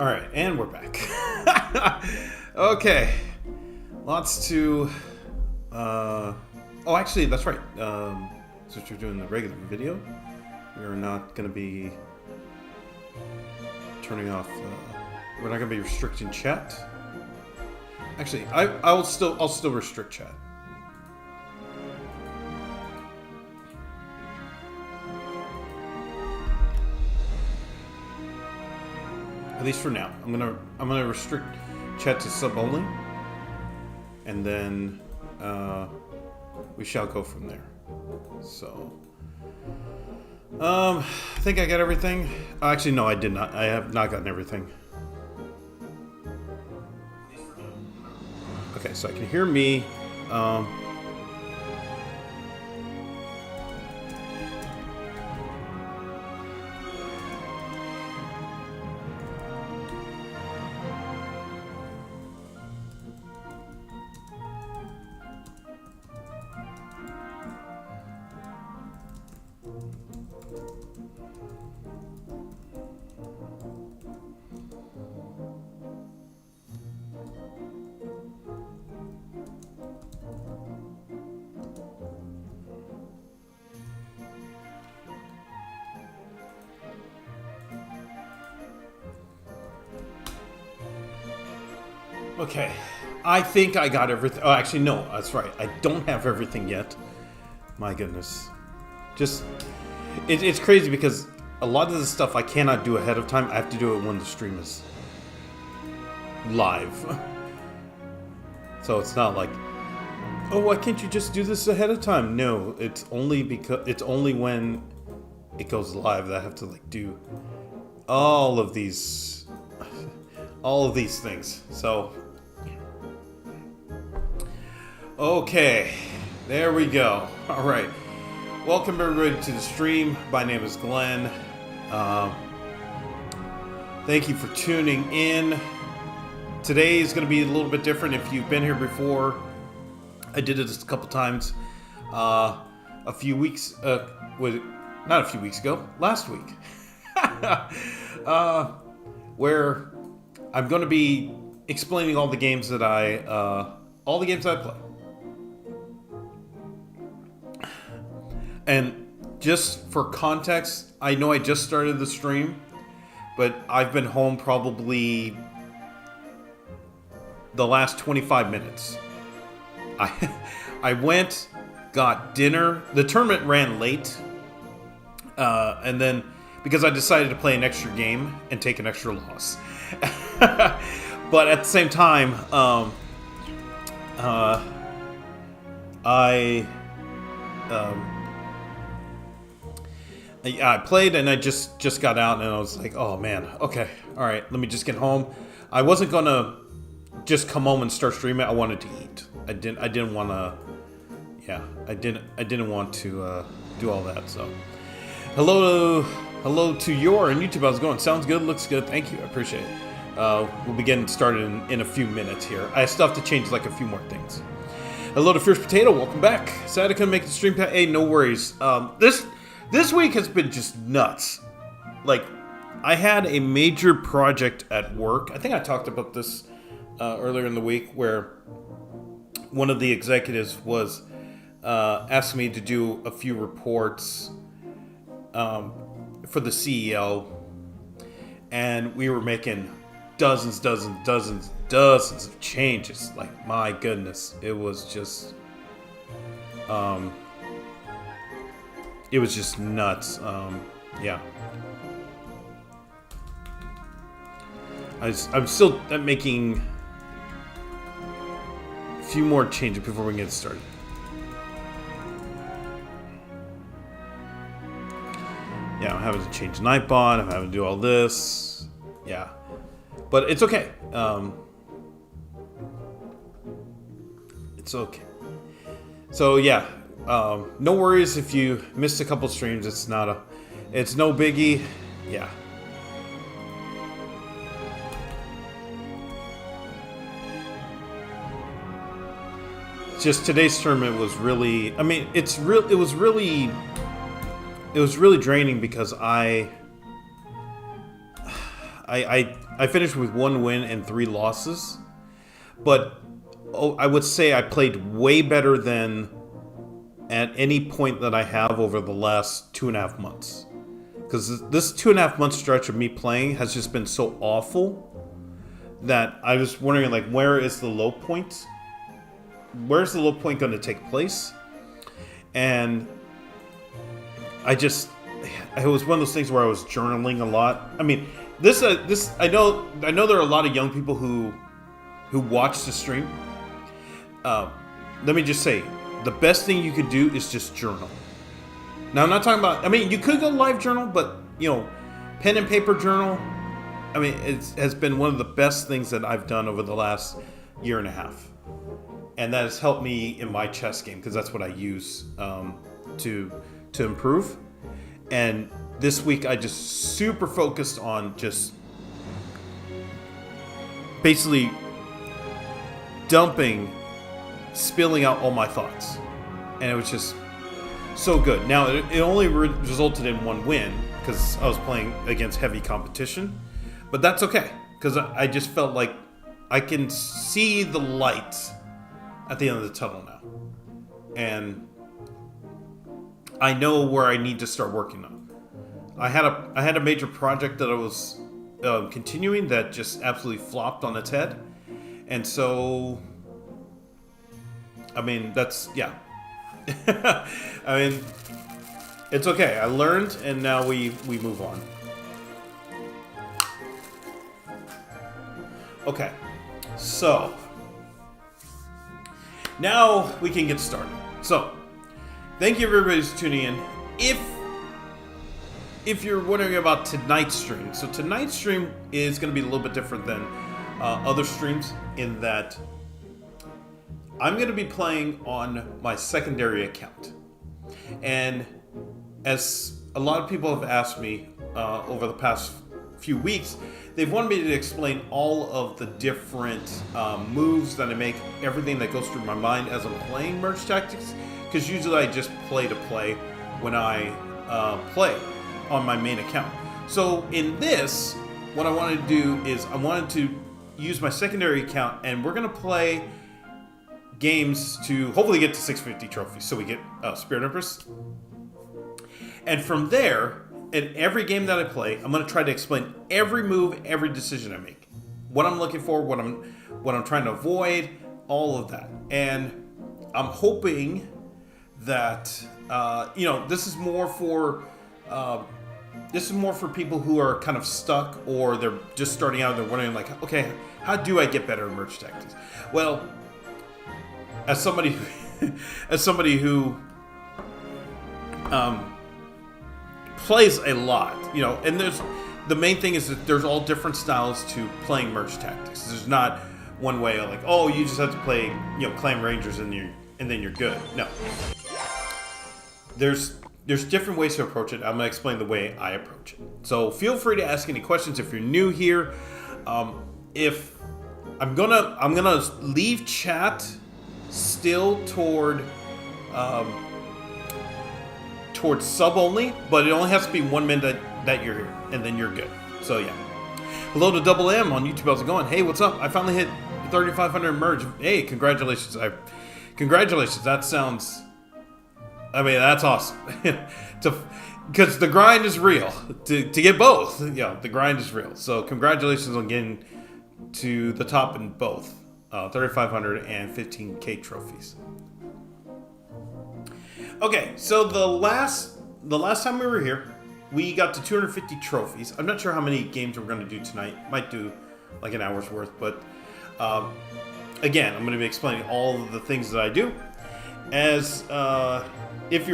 All right, and we're back. Okay, lots to. Oh, actually, that's right. Since we're doing the regular video, we're not going to be turning off. We're not going to be restricting chat. Actually, I'll still restrict chat. At least for now. I'm gonna restrict chat to sub only, and then we shall go from there. So, I think I got everything. Actually, no, I did not. I have not gotten everything. Okay, so I can hear me. Okay, I think I got everything. Oh, actually, no, that's right. I don't have everything yet. My goodness. Just, it's crazy because a lot of the stuff I cannot do ahead of time. I have to do it when the stream is live. So it's not like, oh, why can't you just do this ahead of time? No, it's only when it goes live that I have to like do all of these things. So, okay, there we go. All right, welcome everybody to the stream. My name is Glenn. Thank you for tuning in. Today is going to be a little bit different. If you've been here before, I did it just a couple times. A few weeks, not a few weeks ago, last week, where I'm going to be explaining all the games that I play. And just for context, I know I just started the stream, but I've been home probably the last 25 minutes. I went, got dinner. The tournament ran late, and then because I decided to play an extra game and take an extra loss. But at the same time, I played and I just got out and I was like, oh man, okay, all right, let me just get home. I wasn't gonna just come home and start streaming. I wanted to eat. I didn't want to. Yeah, I didn't want to do all that. So, hello to your and YouTube. How's it going? Sounds good. Looks good. Thank you. I appreciate it. We'll be getting started in a few minutes here. I still have to change like a few more things. Hello to Fierce Potato. Welcome back. Sad I couldn't make the stream. Hey, no worries. This week has been just nuts. Like, I had a major project at work. I think I talked about this earlier in the week, where one of the executives was asking me to do a few reports for the CEO, and we were making dozens of changes. Like, my goodness, it was just nuts. Yeah. I'm still making a few more changes before we get started. Yeah, I'm having to change Nightbot. I'm having to do all this. Yeah, but it's okay. It's okay. So yeah, no worries if you missed a couple streams. It's no biggie. Yeah. Just today's tournament was really, I mean, it was really draining because I I finished with 1 win and 3 losses, but I would say I played way better than at any point that I have over the last 2.5 months. Because this 2.5 month stretch of me playing has just been so awful that I was wondering, like, where is the low point? Where's the low point going to take place? And it was one of those things where I was journaling a lot. I mean, I know there are a lot of young people who watch the stream. Let me just say, the best thing you could do is just journal. Now, I'm not talking about, I mean, you could go live journal, but, pen and paper journal, I mean, it has been one of the best things that I've done over the last 1.5 years. And that has helped me in my chess game, because that's what I use to improve. And this week, I just super focused on just basically spilling out all my thoughts. And it was just so good. Now, it only resulted in 1 win, because I was playing against heavy competition. But that's okay, because I just felt like I can see the light at the end of the tunnel now. And I know where I need to start working on. I had a major project that I was continuing that just absolutely flopped on its head. And so, I mean, yeah. I mean, it's okay. I learned, and now we move on. Okay, so now we can get started. So, thank you everybody for tuning in. If you're wondering about tonight's stream, so tonight's stream is going to be a little bit different than other streams in that I'm going to be playing on my secondary account. And as a lot of people have asked me over the past few weeks, they've wanted me to explain all of the different moves that I make, everything that goes through my mind as I'm playing Merge Tactics, because usually I just play to play when I play on my main account. So in this, what I wanted to do is I wanted to use my secondary account, and we're going to play games to hopefully get to 650 trophies, so we get Spirit Empress. And from there, in every game that I play, I'm going to try to explain every move, every decision I make, what I'm looking for, what I'm trying to avoid, all of that. And I'm hoping that this is more for people who are kind of stuck, or they're just starting out and they're wondering, like, okay, how do I get better at Merge Tactics? Well, as somebody who plays a lot, and the main thing is that there's all different styles to playing Merge Tactics. There's not one way, like, oh, you just have to play, Clan Rangers and then you're good. No. There's different ways to approach it. I'm gonna explain the way I approach it. So feel free to ask any questions if you're new here. If I'm gonna leave chat still towards sub only, but it only has to be 1 minute that you're here, and then you're good. So yeah. Hello to Double M on YouTube. How's it going? Hey, what's up? I finally hit 3,500 merge. Hey, congratulations! Congratulations. That sounds. I mean, that's awesome. Because the grind is real. To get both, the grind is real. So congratulations on getting to the top in both 3,500 and 15K trophies. Okay, so the last time we were here, we got to 250 trophies. I'm not sure how many games we're going to do tonight. Might do like an hour's worth, but again, I'm going to be explaining all of the things that I do. If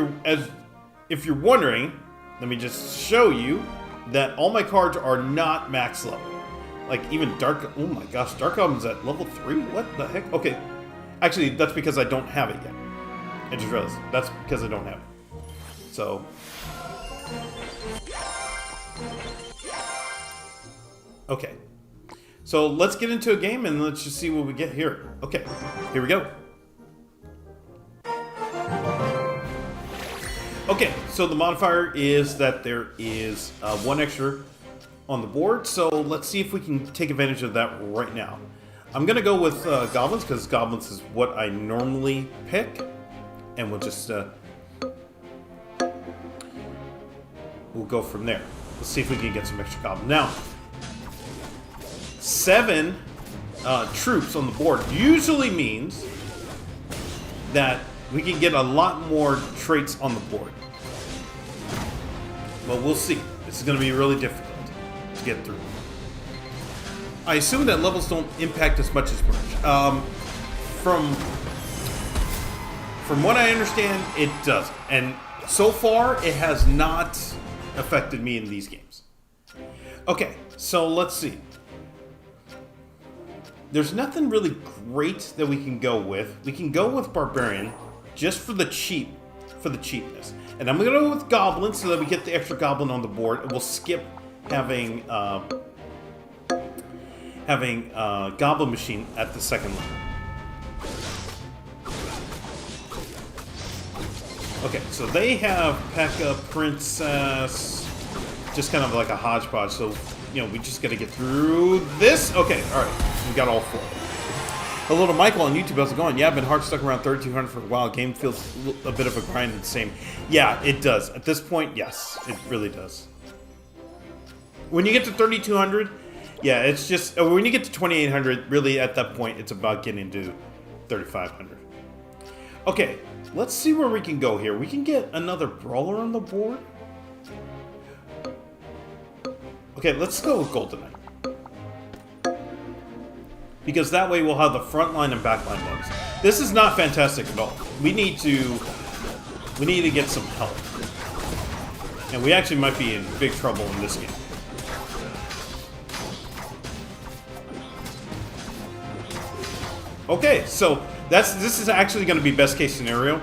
you're wondering, let me just show you that all my cards are not max level. Like even Dark, oh my gosh, Dark Album's at level 3? What the heck? Okay, actually that's because I don't have it yet. I just realized that's because I don't have it. So, okay. So let's get into a game and let's just see what we get here. Okay, here we go. Okay, so the modifier is that there is one extra on the board, so let's see if we can take advantage of that right now. I'm gonna go with goblins, because goblins is what I normally pick, and we'll just we'll go from there. Let's see if we can get some extra goblins. Now, 7 troops on the board usually means that we can get a lot more traits on the board. But we'll see. This is going to be really difficult to get through. I assume that levels don't impact as much as merge. From what I understand, it doesn't. And so far, it has not affected me in these games. Okay, so let's see. There's nothing really great that we can go with. We can go with Barbarian just for the cheapness. And I'm gonna go with Goblin so that we get the extra Goblin on the board, and we'll skip having Goblin Machine at the second level. Okay, so they have P.E.K.K.A, Princess, just kind of like a hodgepodge. So, you know, we just got to get through this. Okay, all right, we got all 4. Hello to Michael on YouTube. How's it going? Yeah, I've been hard stuck around 3,200 for a while. Game feels a bit of a grind and the same. Yeah, it does. At this point, yes, it really does. When you get to 3,200, yeah, it's just when you get to 2,800, really at that point, it's about getting to 3,500. Okay, let's see where we can go here. We can get another brawler on the board. Okay, let's go with Goldenite. Because that way we'll have the front line and back line modes. This is not fantastic at all. We need to get some help. And we actually might be in big trouble in this game. Okay, so this is actually going to be best case scenario,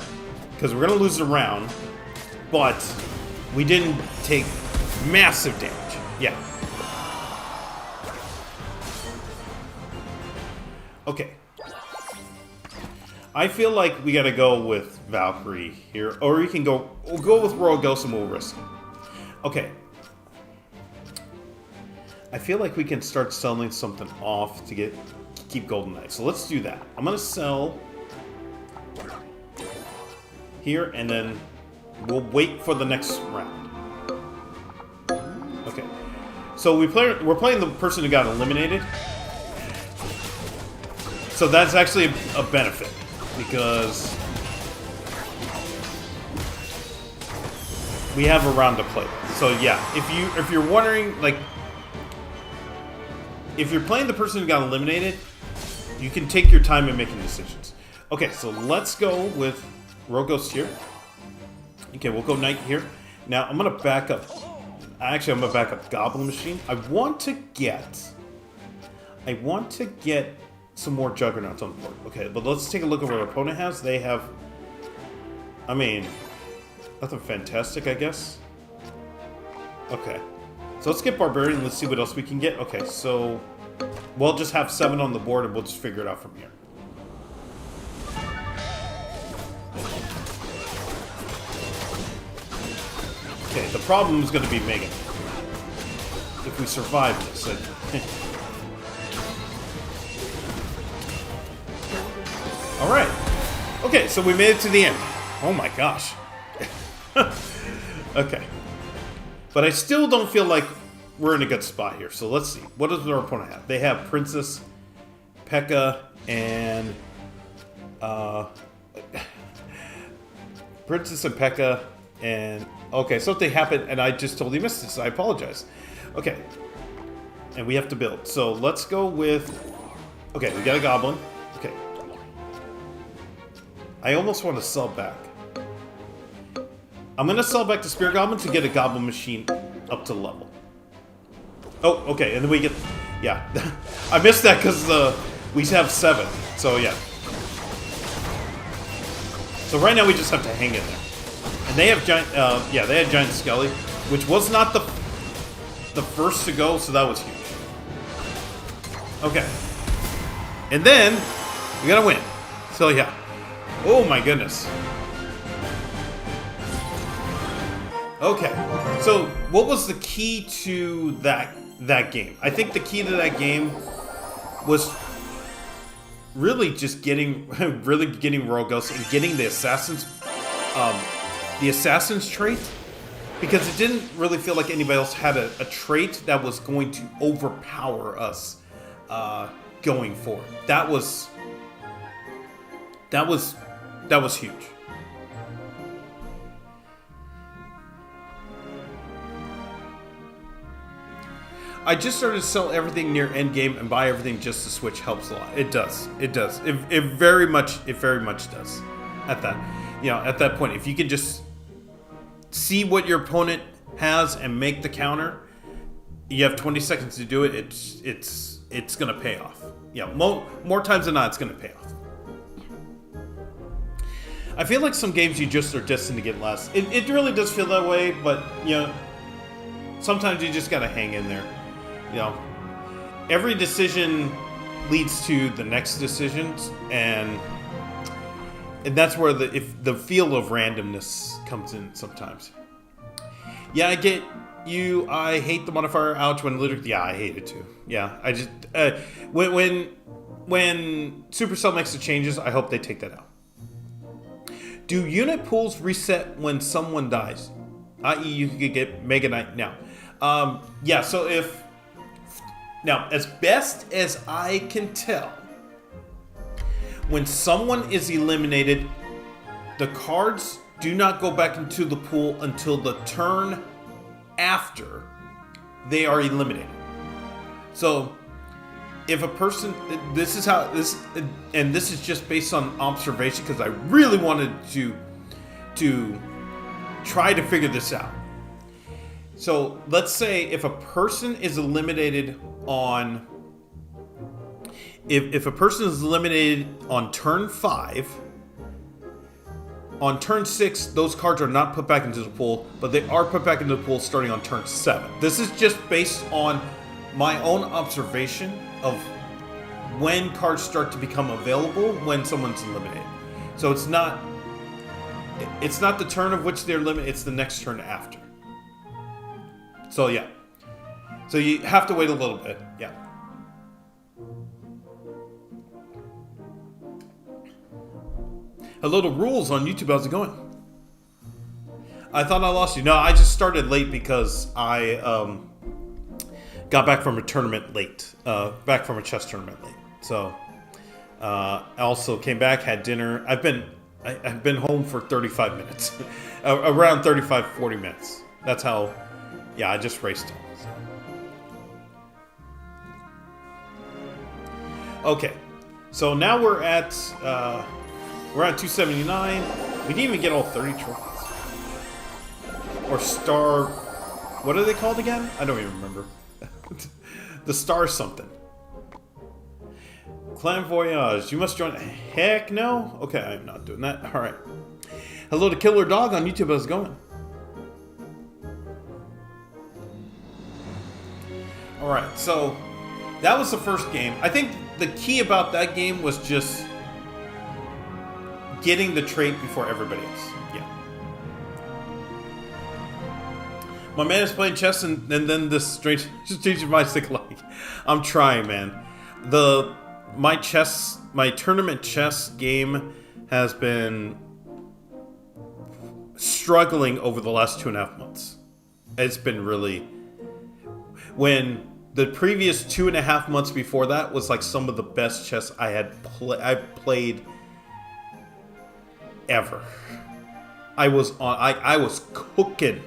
because we're going to lose the round, but we didn't take massive damage. Yeah. Okay. I feel like we got to go with Valkyrie here, or we can we'll go with Royal Ghost and we'll risk it. Okay. I feel like we can start selling something off to keep Golden Knight. So let's do that. I'm gonna sell here, and then we'll wait for the next round. Okay. So we're playing the person who got eliminated. So that's actually a benefit, because we have a round to play. So yeah, if you're wondering, like, if you're playing the person who got eliminated, you can take your time in making decisions. Okay, so let's go with Royal Ghost here. Okay, we'll go Knight here. Now I'm gonna back up. Actually, I'm gonna back up Goblin Machine. I want to get some more Juggernauts on the board. Okay, but let's take a look at what our opponent has. They have, I mean, nothing fantastic, I guess. Okay. So let's get Barbarian. Let's see what else we can get. Okay, so we'll just have 7 on the board, and we'll just figure it out from here. Okay, the problem is going to be Megan. If we survive this. Alright. Okay, so we made it to the end. Oh my gosh. Okay. But I still don't feel like we're in a good spot here. So let's see. What does our opponent have? They have Princess, P.E.K.K.A, and Princess and P.E.K.K.A, and okay, something happened and I just totally missed this. I apologize. Okay. And we have to build. So let's go with, okay, we got a Goblin. Okay. I almost want to sell back. I'm going to sell back to Spirit Goblin to get a Goblin Machine up to level. Oh, okay, and then we get, yeah. I missed that because we have 7, so yeah. So right now we just have to hang in there. And they have giant, yeah, they had Giant Skelly, which was not the first to go, so that was huge. Okay. And then, we gotta win. So yeah. Oh my goodness. Okay. So, what was the key to that that game. I think the key to that game was really just getting Royal Ghost and getting the assassin's trait, because it didn't really feel like anybody else had a trait that was going to overpower us going forward. That was huge. I just started to sell everything near endgame and buy everything just to switch helps a lot. It does. It does. It very much does. At that point, if you can just see what your opponent has and make the counter, you have 20 seconds to do it. It's gonna pay off. Yeah, more times than not, it's gonna pay off. I feel like some games you just are destined to get less. It really does feel that way, but sometimes you just gotta hang in there. Every decision leads to the next decisions, and that's where the feel of randomness comes in sometimes. Yeah, I get you. I hate the modifier ouch when literally. Yeah, I hate it too. Yeah, I just when Supercell makes the changes, I hope they take that out. Do unit pools reset when someone dies? I.e., you could get Mega Knight now. Yeah, so now, as best as I can tell, when someone is eliminated, the cards do not go back into the pool until the turn after they are eliminated. So, if a person, this is just based on observation, because I really wanted to try to figure this out. So let's say if a person is eliminated on if a person is eliminated on turn 5, on turn 6 those cards are not put back into the pool, but they are put back into the pool starting on turn 7. This is just based on my own observation of when cards start to become available when someone's eliminated. So it's not the turn of which they're eliminated, it's the next turn after. So yeah. So you have to wait a little bit. Yeah. Hello to Rules on YouTube. How's it going? I thought I lost you. No, I just started late because I got back from a tournament late. Back from a chess tournament late. So I also came back, had dinner. I've been home for 35 minutes. Around 35, 40 minutes. That's how. Yeah, I just raced home. So. Okay, so now we're at 279. We didn't even get all 30 trophies. Or star. What are they called again? I don't even remember. The star something. Clan Voyage. You must join. Heck no. Okay, I'm not doing that. All right. Hello to Killer Dog on YouTube. How's it going? Alright, so that was the first game. I think the key about that game was just getting the trait before everybody else. Yeah. My man is playing chess and then this strange my stick like. I'm trying, man. My tournament chess game has been struggling over the last 2.5 months. It's been really... When the previous 2.5 months before that was like some of the best chess I've played ever. I was cooking,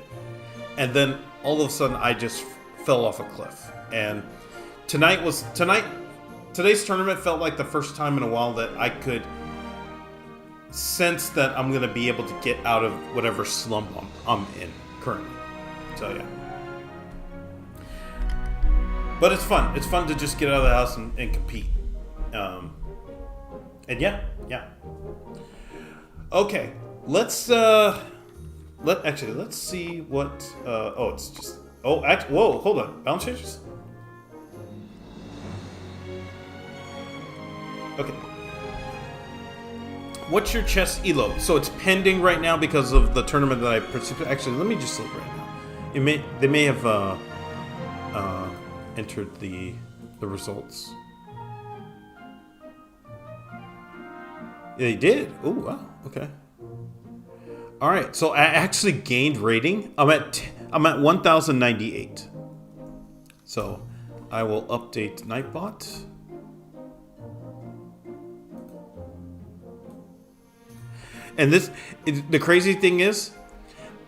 and then all of a sudden I just fell off a cliff. And today's tournament felt like the first time in a while that I could sense that I'm gonna be able to get out of whatever slump I'm in currently. So yeah. But it's fun. It's fun to just get out of the house and compete. And yeah. Okay, let's see what. It's just. Whoa, hold on. Balance changes. Okay. What's your chess elo? So it's pending right now because of the tournament that I participated. Actually, let me just look right now. They may have entered the results. They did. Oh wow. Okay. All right. So I actually gained rating. I'm at 1098. So I will update Nightbot. And the crazy thing is,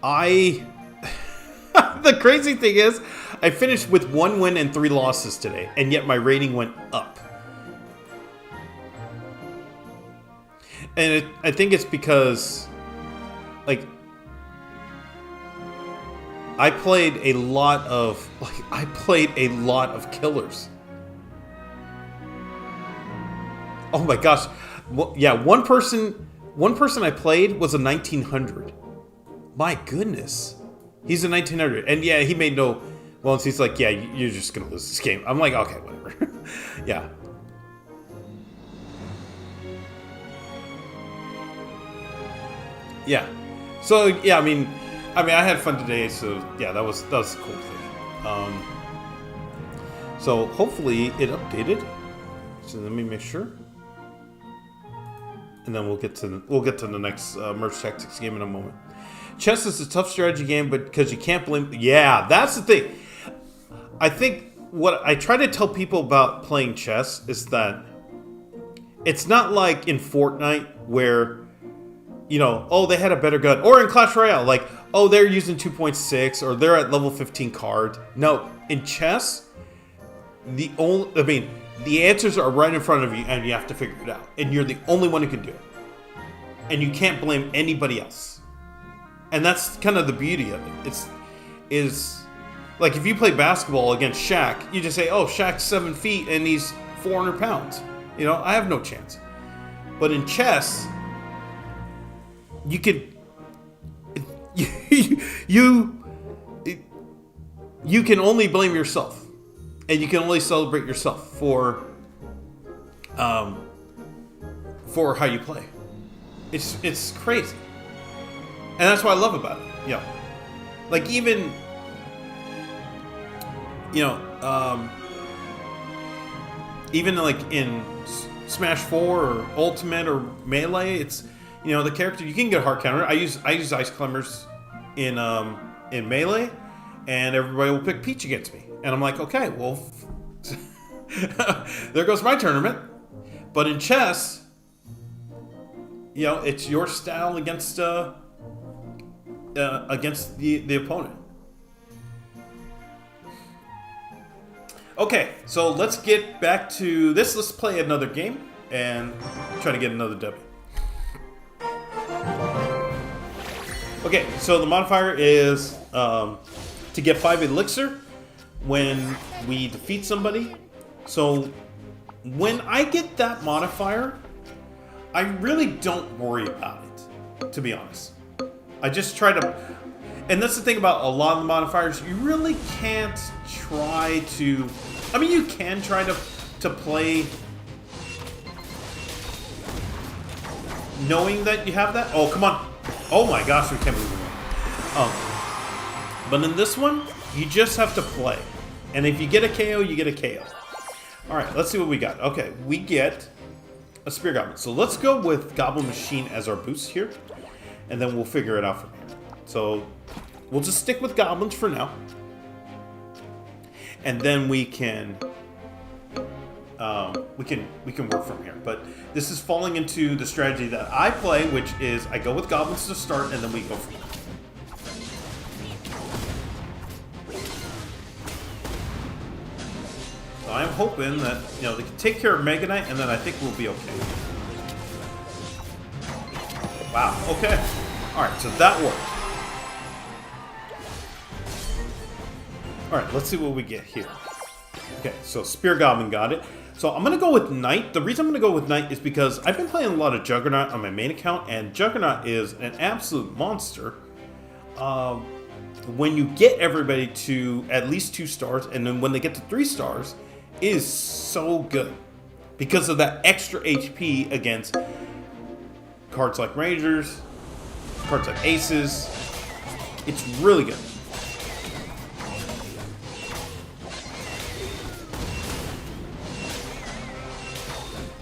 the crazy thing is, I finished with 1 win and 3 losses today, and yet my rating went up. And I think it's because, like, I played a lot of killers. Oh my gosh, well, yeah, one person I played was a 1900. My goodness, he's a 1900, and yeah, he made no. Well, he's like, yeah, you're just gonna lose this game. I'm like, okay, whatever. Yeah. Yeah. So yeah, I mean, I had fun today. So yeah, that was a cool thing. So hopefully it updated. So let me make sure, and then we'll get to the next Merge Tactics game in a moment. Chess is a tough strategy game, but because you can't blame. Yeah, that's the thing. I think what I try to tell people about playing chess is that it's not like in Fortnite where, you know, oh, they had a better gun, or in Clash Royale, like, oh, they're using 2.6 or they're at level 15 card. No, in chess, the answers are right in front of you, and you have to figure it out, and you're the only one who can do it, and you can't blame anybody else. And that's kind of the beauty of it. Is like if you play basketball against Shaq, you just say, oh, Shaq's 7 feet and he's 400 pounds. You know, I have no chance. But in chess, you could you can only blame yourself, and you can only celebrate yourself for how you play. It's crazy, and that's what I love about it. Yeah, like even, you know, even like in Smash 4 or Ultimate or Melee, it's, you know, the character, you can get a hard counter. I use Ice Climbers in Melee, and everybody will pick Peach against me, and I'm like, okay, well, there goes my tournament. But in chess, you know, it's your style against the opponent. Okay, so let's get back to this. Let's play another game and try to get another W. Okay, so the modifier is to get 5 elixir when we defeat somebody. So when I get that modifier, I really don't worry about it, to be honest. I just try to, and that's the thing about a lot of the modifiers, you really can't try to, I mean, you can try to play knowing that you have that. Oh, come on. Oh my gosh, we can't believe it. But in this one, you just have to play. And if you get a KO, you get a KO. Alright, let's see what we got. Okay, we get a Spear Goblin. So let's go with Goblin Machine as our boost here. And then we'll figure it out from here. So we'll just stick with Goblins for now. And then we can work from here. But this is falling into the strategy that I play, which is I go with Goblins to start, and then we go from there. So I'm hoping that, you know, they can take care of Mega Knight, and then I think we'll be okay. Wow, okay. Alright, so that worked. Alright, let's see what we get here. Okay, so Spear Goblin got it. So I'm going to go with Knight. The reason I'm going to go with Knight is because I've been playing a lot of Juggernaut on my main account, and Juggernaut is an absolute monster. When you get everybody to at least 2 stars, and then when they get to 3 stars, it is so good. Because of that extra HP against cards like Rangers, cards like Aces. It's really good.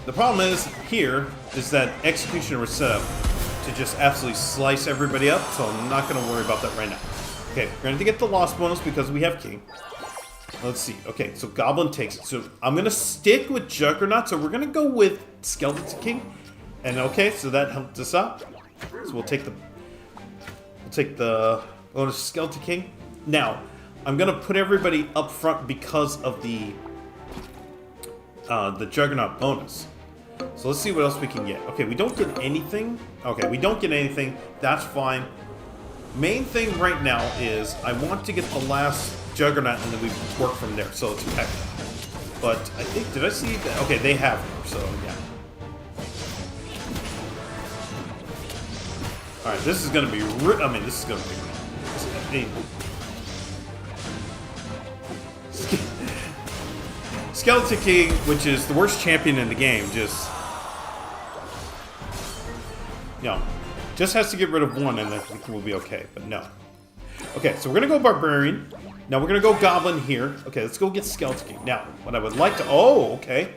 The problem is here is that Executioner was set up to just absolutely slice everybody up, so I'm not going to worry about that right now. Okay, we're going to get the loss bonus because we have King. Let's see. Okay, so Goblin takes it. So I'm going to stick with Juggernaut, so we're going to go with Skeleton King. And okay, so that helped us out. So we'll take the bonus Skeleton King. Now, I'm going to put everybody up front because of the Juggernaut bonus. So let's see what else we can get. Okay, we don't get anything. Okay, we don't get anything. That's fine. Main thing right now is I want to get the last Juggernaut and then we work from there. So it's Pekka. But I think, did I see that? Okay, they have her, so yeah. Alright, this is going to be... this is going to be... Skeleton King, which is the worst champion in the game, just has to get rid of one and I think we'll be okay, but no. Okay, so we're gonna go Barbarian. Now we're gonna go Goblin here. Okay, let's go get Skeleton King. Now, what I would like to... Oh, okay.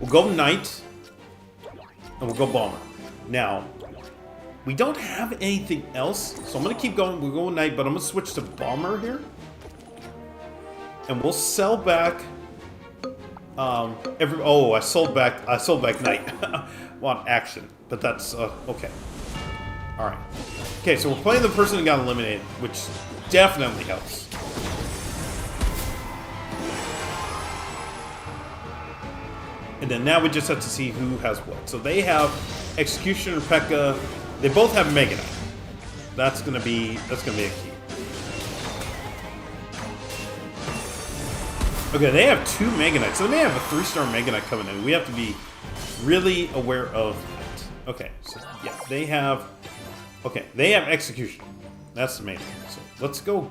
We'll go Knight. And we'll go Bomber. Now, we don't have anything else, so I'm gonna keep going. We'll go Knight, but I'm gonna switch to Bomber here. And we'll sell back I sold back Knight. Want action, but that's okay. Alright. Okay, so we're playing the person who got eliminated, which definitely helps. And then now we just have to see who has what. So they have Executioner, Pekka. They both have Mega Knight. That's gonna be a key. Okay, they have 2 Mega Knights, so they may have a 3-star Mega Knight coming in. We have to be really aware of that. Okay, so yeah, they have Execution. That's the main thing. So let's go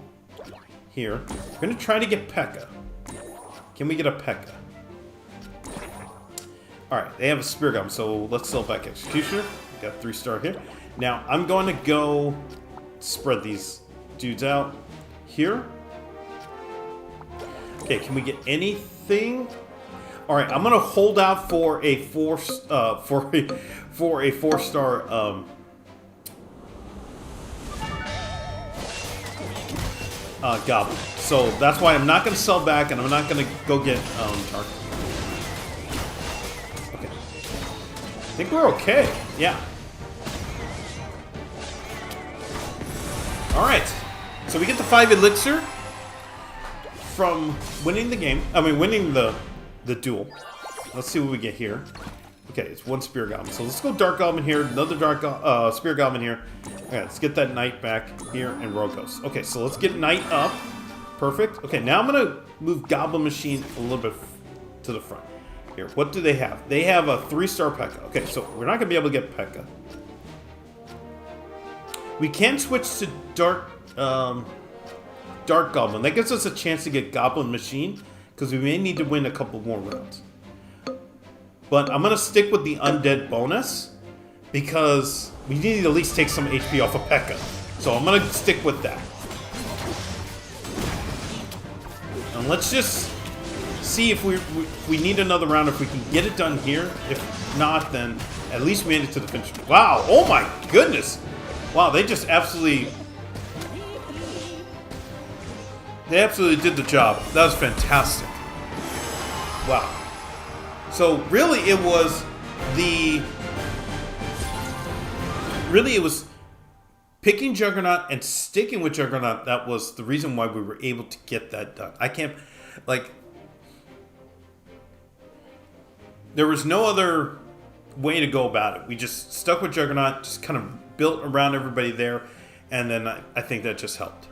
here. We're gonna try to get Pekka. Can we get a Pekka? Alright, they have a Spear Goblin, so let's sell back Executioner. We got 3-star here. Now, I'm going to go spread these dudes out here. Okay, can we get anything? All right, I'm gonna hold out for a 4-star Goblin. So that's why I'm not gonna sell back, and I'm not gonna go get Target. Okay, I think we're okay. Yeah. All right, so we get the 5 elixir from winning the game. Winning the duel. Let's see what we get here. Okay, it's 1 Spear Goblin. So let's go Dark Goblin here, another Spear Goblin here. Okay, let's get that Knight back here and Rogue Ghost. Okay, so let's get Knight up. Perfect. Okay, now I'm gonna move Goblin Machine a little bit to the front. Here, what do they have? They have a 3-star Pekka. Okay, so we're not gonna be able to get Pekka. We can switch to Dark Goblin. That gives us a chance to get Goblin Machine, because we may need to win a couple more rounds. But I'm going to stick with the Undead bonus, because we need to at least take some HP off of Pekka. So I'm going to stick with that. And let's just see if we need another round, if we can get it done here. If not, then at least we made it to the finish. Wow, oh my goodness. Wow, they just absolutely... They absolutely did the job. That was fantastic. Wow. So really it was picking Juggernaut and sticking with Juggernaut. That was the reason why we were able to get that done. I can't, there was no other way to go about it. We just stuck with Juggernaut, just kind of built around everybody there, and then I think that just helped.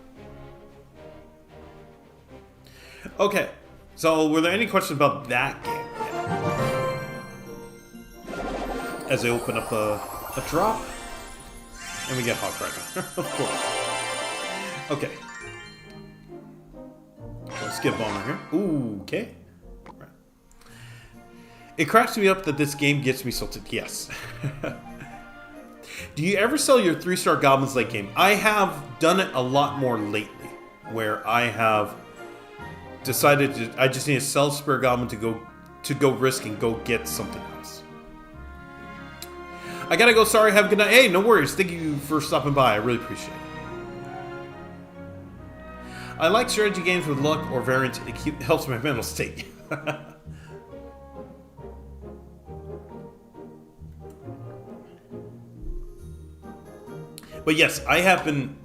Okay, so were there any questions about that game? As I open up a drop, and we get Hawk Rider, of course. Okay. Let's get Bomber here. Ooh, okay. Right. It cracks me up that this game gets me salted. Yes. Do you ever sell your 3-star goblins late game? I have done it a lot more lately, where I have decided I just need to sell Spear Goblin to go to go risk and go get something else. I gotta go. Sorry. Have a good night. Hey, no worries. Thank you for stopping by. I really appreciate it. I like strategy games with luck or variance. It helps my mental state. But yes, I have been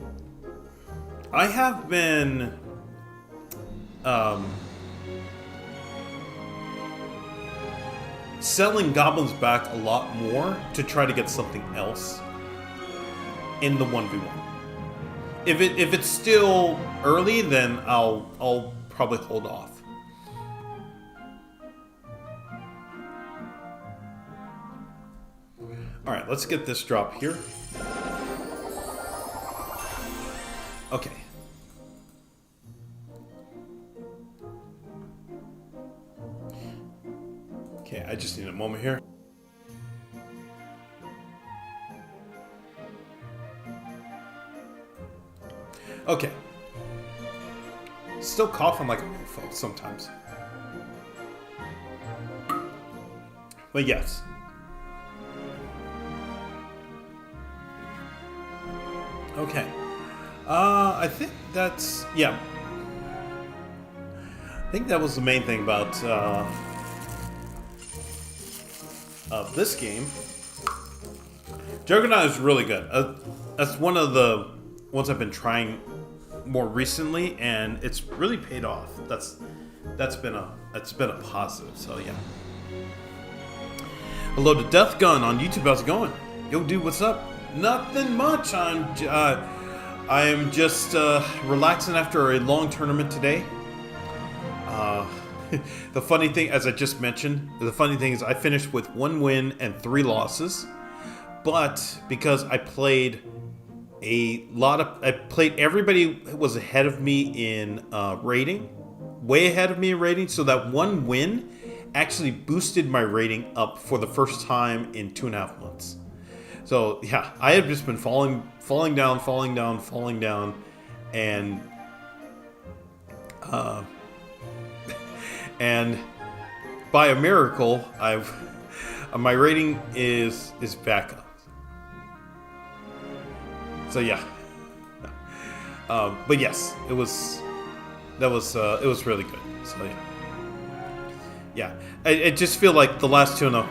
selling goblins back a lot more to try to get something else in the 1v1. If it's still early, then I'll probably hold off. All right, let's get this drop here. Okay. Okay, I just need a moment here. Okay. Still coughing like a mofo sometimes. But yes. Okay. I think that's... yeah. I think that was the main thing about this game. Juggernaut is really good. That's one of the ones I've been trying more recently, and it's really paid off. That's been a positive. So yeah. Hello to Death Gun on YouTube. How's it going? Yo, dude, what's up? Nothing much. I am just relaxing after a long tournament today. The funny thing, as I just mentioned, the funny thing is I finished with 1 win and 3 losses. But because I played everybody was ahead of me in rating, way ahead of me in rating. So that 1 win actually boosted my rating up for the first time in 2.5 months. So yeah, I have just been falling down, and by a miracle, my rating is back up. So yeah, but yes, it was really good. So yeah, I just feel like the last 2.5.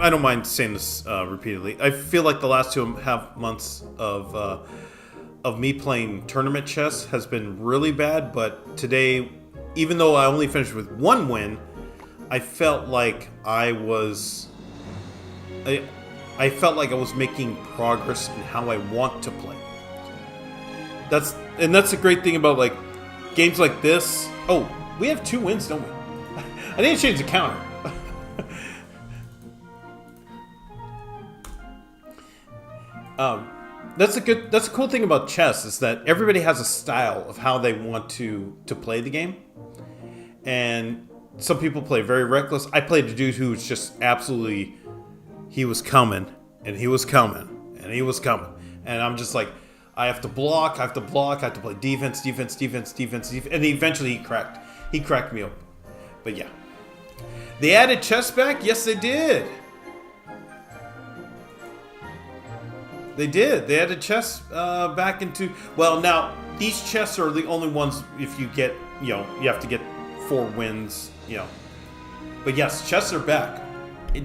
I don't mind saying this repeatedly. I feel like the last 2.5 months of me playing tournament chess has been really bad. But today, even though I only finished with 1 win, I felt like I was making progress in how I want to play. That's the great thing about like games like this. Oh, we have 2 wins, don't we? I didn't change the counter. That's a cool thing about chess is that everybody has a style of how they want to play the game. And some people play very reckless. I played a dude who was just absolutely, he was coming, and he was coming, and he was coming. And I'm just like, I have to block, I have to play defense. And eventually he cracked me open. But yeah. They added chess back? Yes, they did. They did. They added chess back into... Well, now, these chests are the only ones if you get, you have to get 4 wins, But yes, chests are back.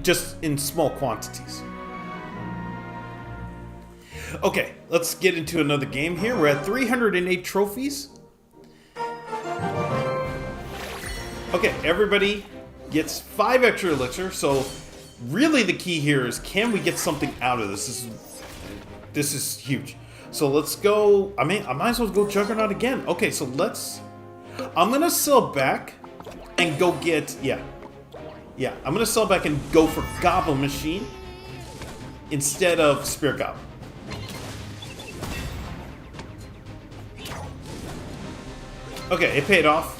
Just in small quantities. Okay, let's get into another game here. We're at 308 trophies. Okay, everybody gets 5 extra elixir, so really the key here is, can we get something out of this? This is huge. So let's go. I might as well go Juggernaut again. Okay, so I'm gonna sell back and go get I'm gonna sell back and go for Goblin Machine instead of Spear Goblin. Okay, it paid off.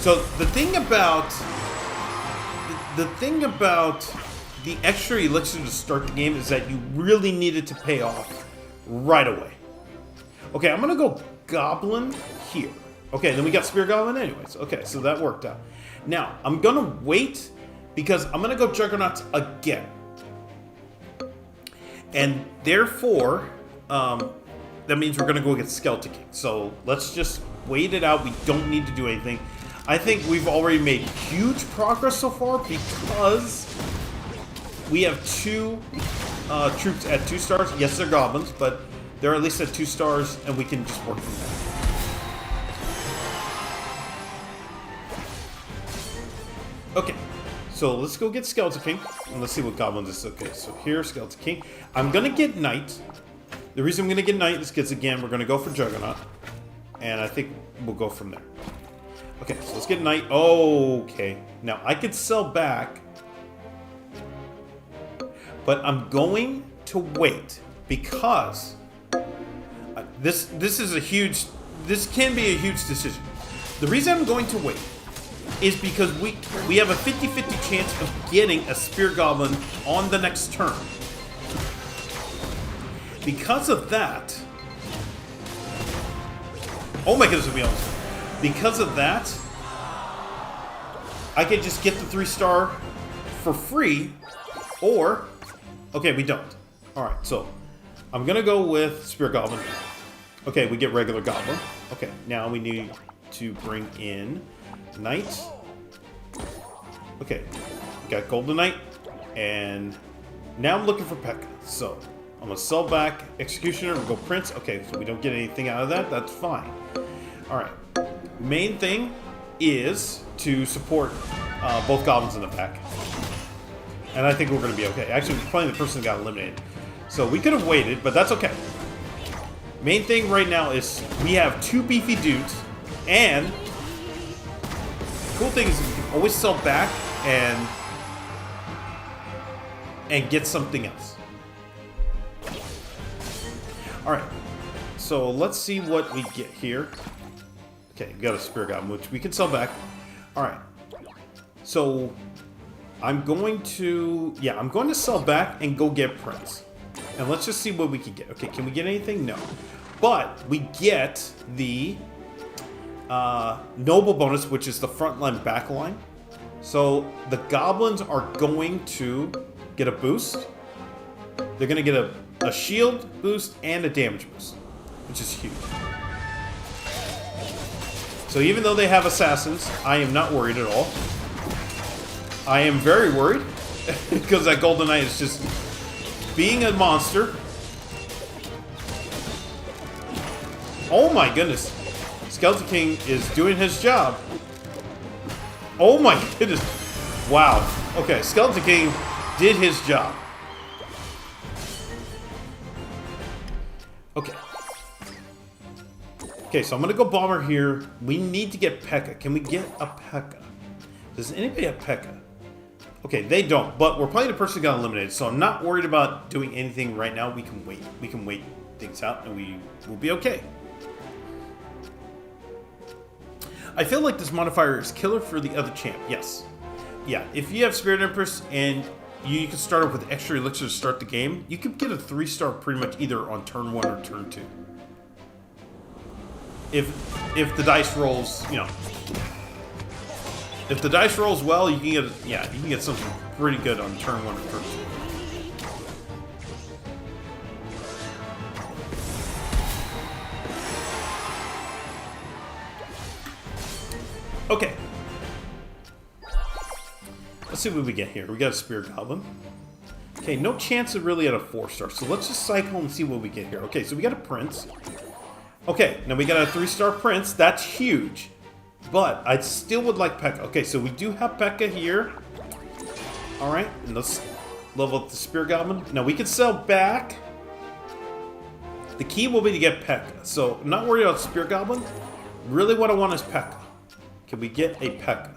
So the thing about the extra elixir to start the game is that you really needed to pay off right away. Okay, I'm gonna go Goblin here. Okay, then we got Spear Goblin anyways. Okay, so that worked out. Now, I'm going to wait because I'm going to go Juggernauts again. And therefore, that means we're going to go get Skeleton King. So let's just wait it out. We don't need to do anything. I think we've already made huge progress so far because we have 2 troops at 2 stars. Yes, they're goblins, but they're at least at 2 stars, and we can just work from there. Okay, so let's go get Skeleton King, and let's see what goblins is. Okay, so here, Skeleton King. I'm gonna get Knight. The reason I'm gonna get Knight is because, again, we're gonna go for Juggernaut, and I think we'll go from there. Okay, so let's get Knight. Okay, now I could sell back, but I'm going to wait because this is a huge. This can be a huge decision. The reason I'm going to wait is because we have a 50-50 chance of getting a Spear Goblin on the next turn. Because of that, oh my goodness, we almost. Because of that, I could just get the 3-star for free, or okay, we don't. All right, so I'm gonna go with Spear Goblin. Okay, we get regular Goblin. Okay, now we need to bring in Knight. Okay, we got Golden Knight, and now I'm looking for P.E.K.K.A. So I'm gonna sell back Executioner and go Prince. Okay, so we don't get anything out of that. That's fine. All right. Main thing is to support both goblins in the pack, and I think we're gonna be okay. Actually, we're playing the person that got eliminated, so we could have waited, but that's okay. Main thing right now is we have 2 beefy dudes, and the cool thing is we can always sell back and get something else. Alright, so let's see what we get here. Okay, we got a Spear Goblin, which we can sell back. Alright, so I'm going to sell back and go get Prince. And let's just see what we can get. Okay, can we get anything? No. But we get the Noble bonus, which is the front line, back line. So the goblins are going to get a boost. They're going to get a shield boost and a damage boost, which is huge. So even though they have assassins, I am not worried at all. I am very worried because that Golden Knight is just being a monster. Oh my goodness. Skeleton King is doing his job. Oh my goodness. Wow. Okay, Skeleton King did his job. Okay. Okay, so I'm going to go Bomber here. We need to get P.E.K.K.A. Can we get a P.E.K.K.A.? Does anybody have P.E.K.K.A.? Okay, they don't, but we're playing a person who got eliminated, so I'm not worried about doing anything right now. We can wait. We can wait things out, and we will be okay. I feel like this modifier is killer for the other champ. Yes. Yeah, if you have Spirit Empress and you can start off with extra elixir to start the game, you can get a 3-star pretty much either on turn 1 or turn 2. If the dice rolls, you know, if the dice rolls well, you can get you can get something pretty good on turn 1 or turn 2. Okay. Let's see what we get here. We got a Spear Goblin. Okay, no chance of really at a 4-star, so let's just cycle and see what we get here. Okay, so we got a Prince. Okay, now we got a 3-star Prince. That's huge. But I still would like P.E.K.K.A. Okay, so we do have P.E.K.K.A. here. Alright, and let's level up the Spear Goblin. Now we can sell back. The key will be to get P.E.K.K.A. So I'm not worried about Spear Goblin. Really what I want is P.E.K.K.A. Can we get a P.E.K.K.A.?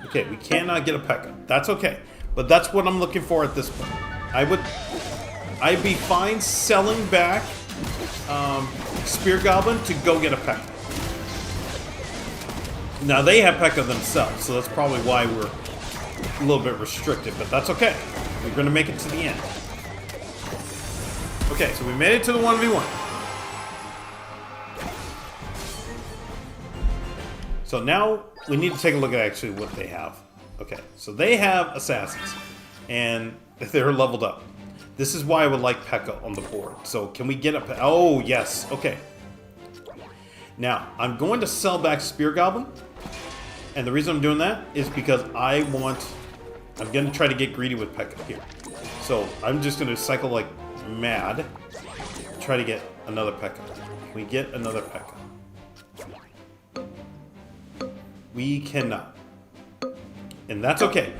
Okay, we cannot get a P.E.K.K.A. That's okay. But that's what I'm looking for at this point. I'd be fine selling back Spear Goblin to go get a P.E.K.K.A. Now they have P.E.K.K.A. themselves, so that's probably why we're a little bit restricted, but that's okay. We're going to make it to the end. Okay, so we made it to the 1v1. So now we need to take a look at actually what they have. Okay, so they have assassins, and they're leveled up. This is why I would like P.E.K.K.A on the board. So can we get up? Oh, yes. Okay. Now, I'm going to sell back Spear Goblin. And the reason I'm doing that is because I'm going to try to get greedy with P.E.K.K.A here. So I'm just going to cycle like mad. Try to get another P.E.K.K.A. Can we get another P.E.K.K.A? We cannot. And that's okay.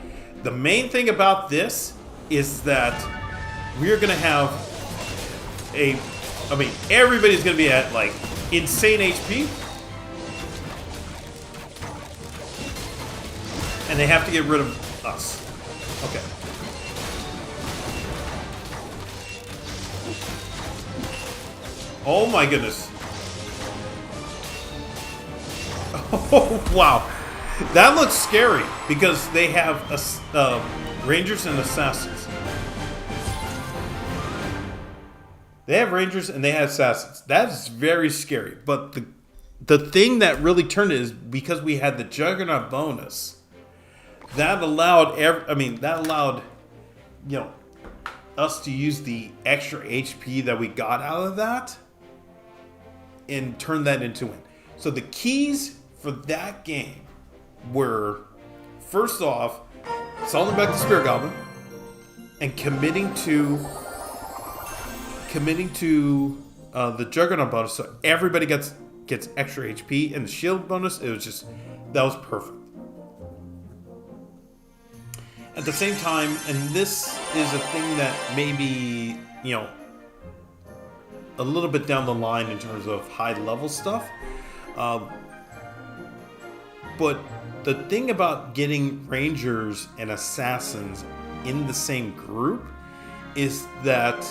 The main thing about this is that we're going to have everybody's going to be at like insane HP. And they have to get rid of us. Okay. Oh my goodness. Oh, wow. That looks scary because they have Rangers and Assassins. They have Rangers and they have Assassins. That's very scary. But the thing that really turned it is because we had the Juggernaut bonus. That allowed us to use the extra HP that we got out of that and turn that into win. So the keys for that game were, first off, selling back the Spirit Goblin and committing to the Juggernaut bonus, so everybody gets extra HP, and the shield bonus. That was perfect. At the same time, and this is a thing that maybe, a little bit down the line in terms of high level stuff. But the thing about getting Rangers and Assassins in the same group is that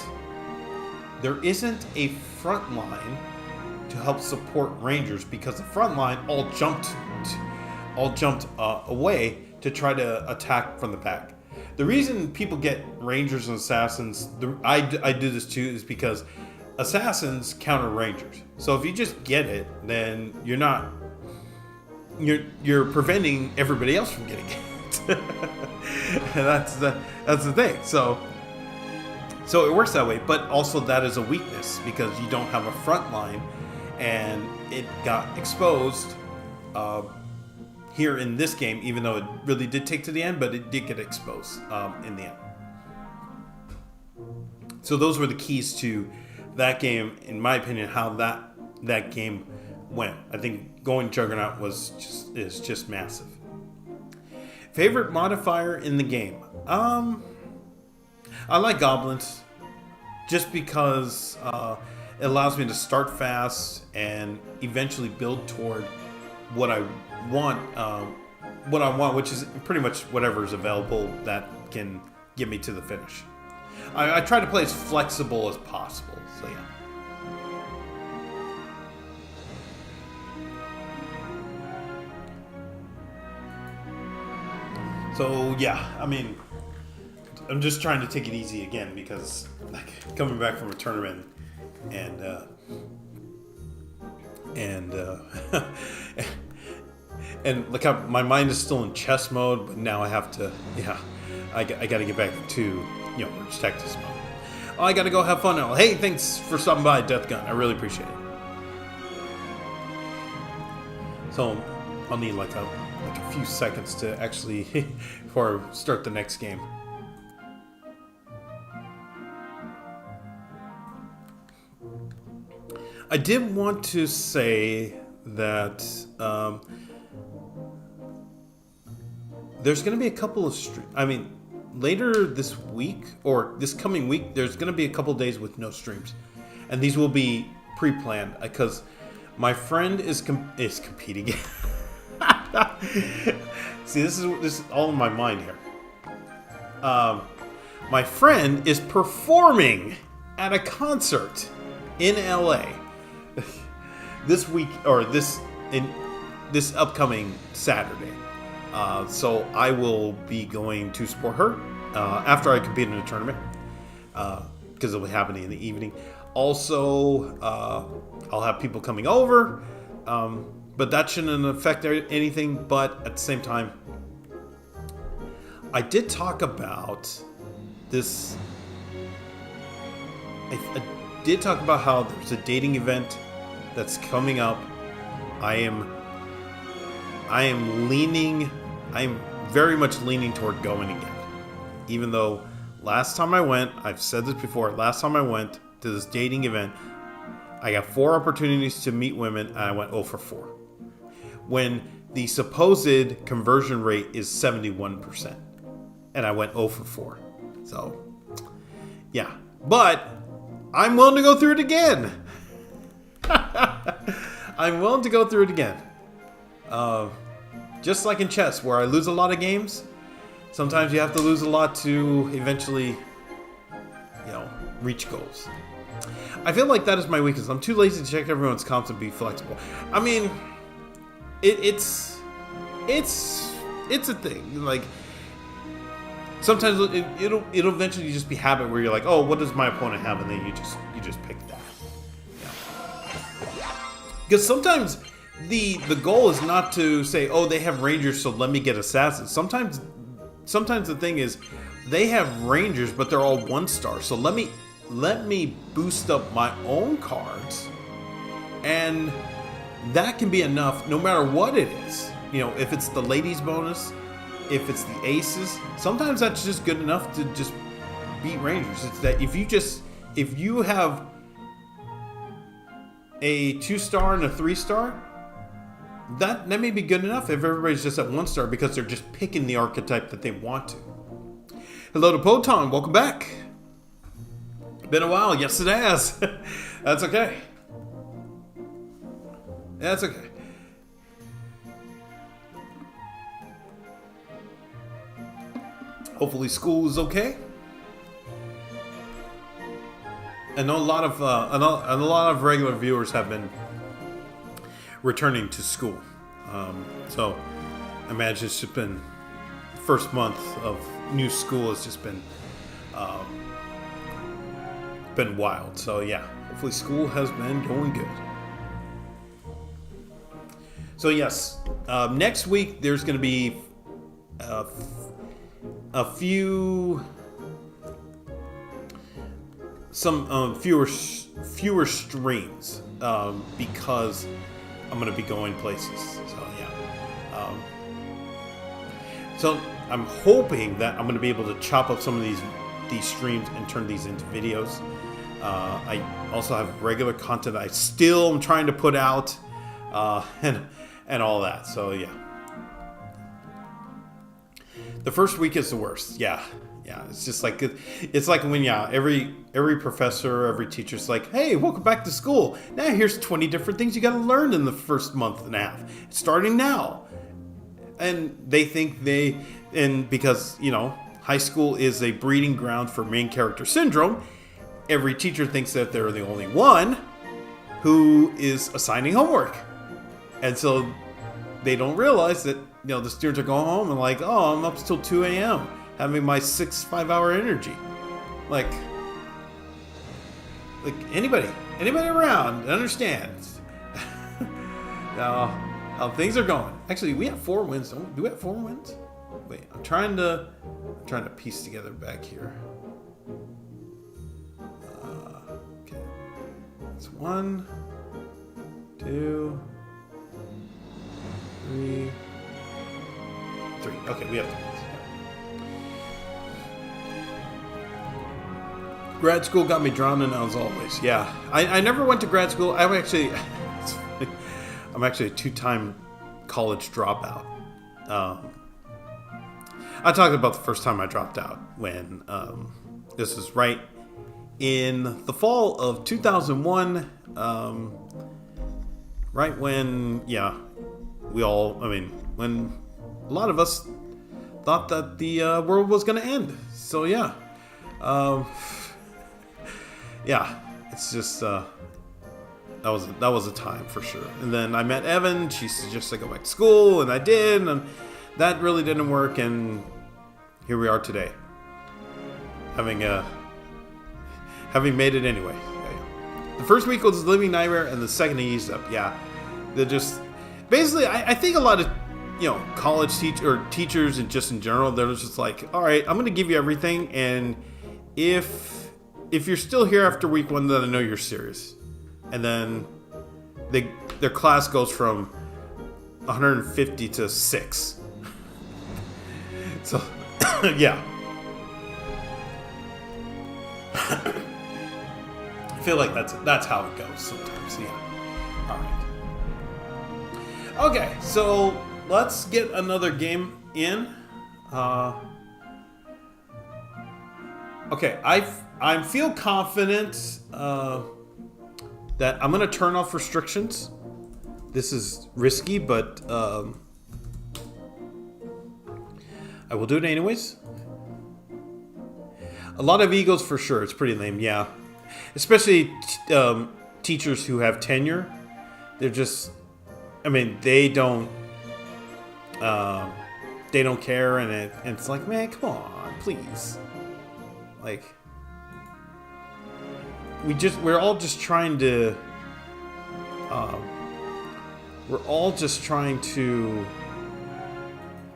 there isn't a front line to help support Rangers because the front line all jumped away to try to attack from the back. The reason people get Rangers and Assassins, I do this too, is because Assassins counter Rangers. So if you just get it, then you're preventing everybody else from getting it. And that's the thing. So it works that way, but also that is a weakness because you don't have a front line, and it got exposed here in this game, even though it really did take to the end, but it did get exposed in the end. So those were the keys to that game, in my opinion, how that game went. I think going Juggernaut is just massive. Favorite modifier in the game? I like Goblins, just because it allows me to start fast and eventually build toward what I want, which is pretty much whatever is available that can get me to the finish. I try to play as flexible as possible, so yeah. So yeah, I'm just trying to take it easy again because coming back from a tournament and look how my mind is still in chess mode, but now I have to, I got to get back to Rich Tactics mode. Oh, I got to go have fun now. Hey, thanks for stopping by, Death Gun. I really appreciate it. So I'll need like a few seconds to actually before I start the next game. I did want to say that there's going to be a couple of later this week or this coming week, there's going to be a couple of days with no streams, and these will be pre-planned because my friend is competing. See, this is all in my mind here. My friend is performing at a concert in LA this week, or this upcoming Saturday. So I will be going to support her after I compete in a tournament, because it'll be happening in the evening. Also, I'll have people coming over. But that shouldn't affect anything. But at the same time, I did talk about this. I did talk about how there's a dating event that's coming up. I am very much leaning toward going again. Even though last time I went, I've said this before, last time I went to this dating event, I got 4 opportunities to meet women and I went 0 for 4. When the supposed conversion rate is 71%. And I went 0 for 4. So, yeah. But I'm willing to go through it again. I'm willing to go through it again. Just like in chess, where I lose a lot of games, sometimes you have to lose a lot to eventually, reach goals. I feel like that is my weakness. I'm too lazy to check everyone's comps and be flexible. I mean, it's a thing. Like, sometimes it'll eventually just be habit where you're like, oh, what does my opponent have, and then you just pick that. Yeah. Because sometimes the goal is not to say, oh, they have rangers, so let me get assassins. Sometimes the thing is they have rangers, but they're all 1-star. So let me boost up my own cards, and that can be enough no matter what it is. If it's the ladies bonus, if it's the aces, sometimes that's just good enough to just beat rangers. It's that if you have a 2-star and a 3-star, that may be good enough if everybody's just at 1-star because they're just picking the archetype that they want to. Hello to Poton, welcome back. Been a while, yes it has. That's okay. That's okay. Hopefully school is okay. I know a lot of regular viewers have been returning to school. So I imagine it's just been the first month of new school has just been wild. So yeah, hopefully school has been going good. So yes, next week there's going to be fewer streams because I'm going to be going places. So yeah, so I'm hoping that I'm going to be able to chop up some of these streams and turn these into videos. I also have regular content I still am trying to put out, and all that. So yeah. The first week is the worst. Yeah. It's just like when every professor, every teacher's like, hey, welcome back to school. Now here's 20 different things you got to learn in the first month and a half, starting now. And they think because high school is a breeding ground for main character syndrome. Every teacher thinks that they're the only one who is assigning homework, and so they don't realize that the students are going home and like, oh, I'm up till 2 a.m. having my 5-hour energy. Like anybody around understands how things are going. Actually, we have 4 wins. Do we have 4 wins? Wait, I'm trying to piece together back here. Okay, it's 1, 2, 3. Okay, we have 3 wins. Grad school got me drowning as always. Yeah, I never went to grad school. I'm actually a 2-time college dropout. I talked about the first time I dropped out when this is right in the fall of 2001. Right when when a lot of us thought that the world was going to end. So yeah. Yeah, it's just that was a time for sure. And then I met Evan. She suggested I go back to school, and I did, and that really didn't work. And here we are today, having made it anyway. Yeah. The first week was Living Nightmare, and the second he eased up. Yeah, they're just basically, I think a lot of college teachers and just in general, they're just like, all right, I'm going to give you everything, and if you're still here after week 1, then I know you're serious. And then their class goes from 150 to 6. So, yeah. I feel like that's how it goes sometimes. Yeah. All right. Okay, so let's get another game in. Okay, I feel confident that I'm gonna turn off restrictions. This is risky, but I will do it anyways. A lot of egos for sure. It's pretty lame, yeah. Especially teachers who have tenure. They're just, I mean, they don't care, and it's like, man, come on, please. Like, we're all just trying to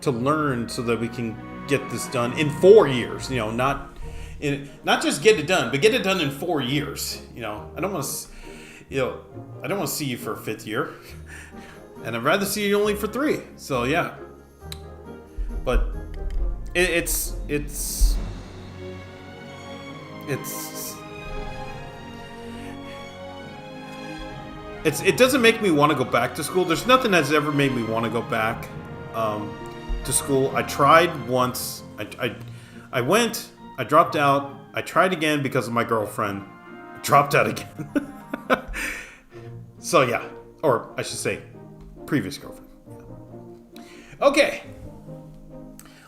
learn so that we can get this done in 4 years. Not just get it done, but get it done in 4 years. I don't want to see you for a 5th year, and I'd rather see you only for 3. So yeah, but it doesn't make me want to go back to school. There's nothing that's ever made me want to go back to school. I tried once. I went. I dropped out. I tried again because of my girlfriend. I dropped out again. So yeah, or I should say, previous girlfriend. Okay,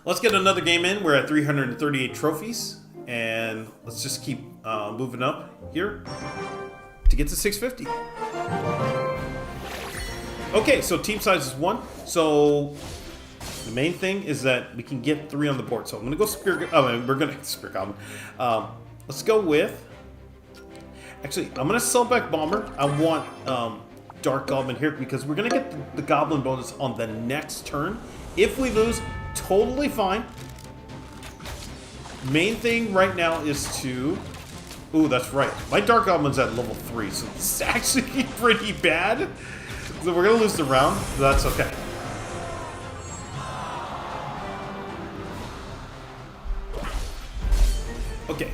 let's get another game in. We're at 338 trophies, and let's just keep moving up here to get to 650. Okay, so team size is 1. So the main thing is that we can get 3 on the board. So I'm gonna go Spear Goblin. Let's go with. Actually, I'm gonna sell back Bomber. I want Dark Goblin here because we're gonna get the Goblin bonus on the next turn. If we lose, totally fine. Main thing right now is to. Ooh, that's right. My Dark Goblin's at level 3, so it's actually pretty bad. So we're gonna lose the round, but that's okay. Okay.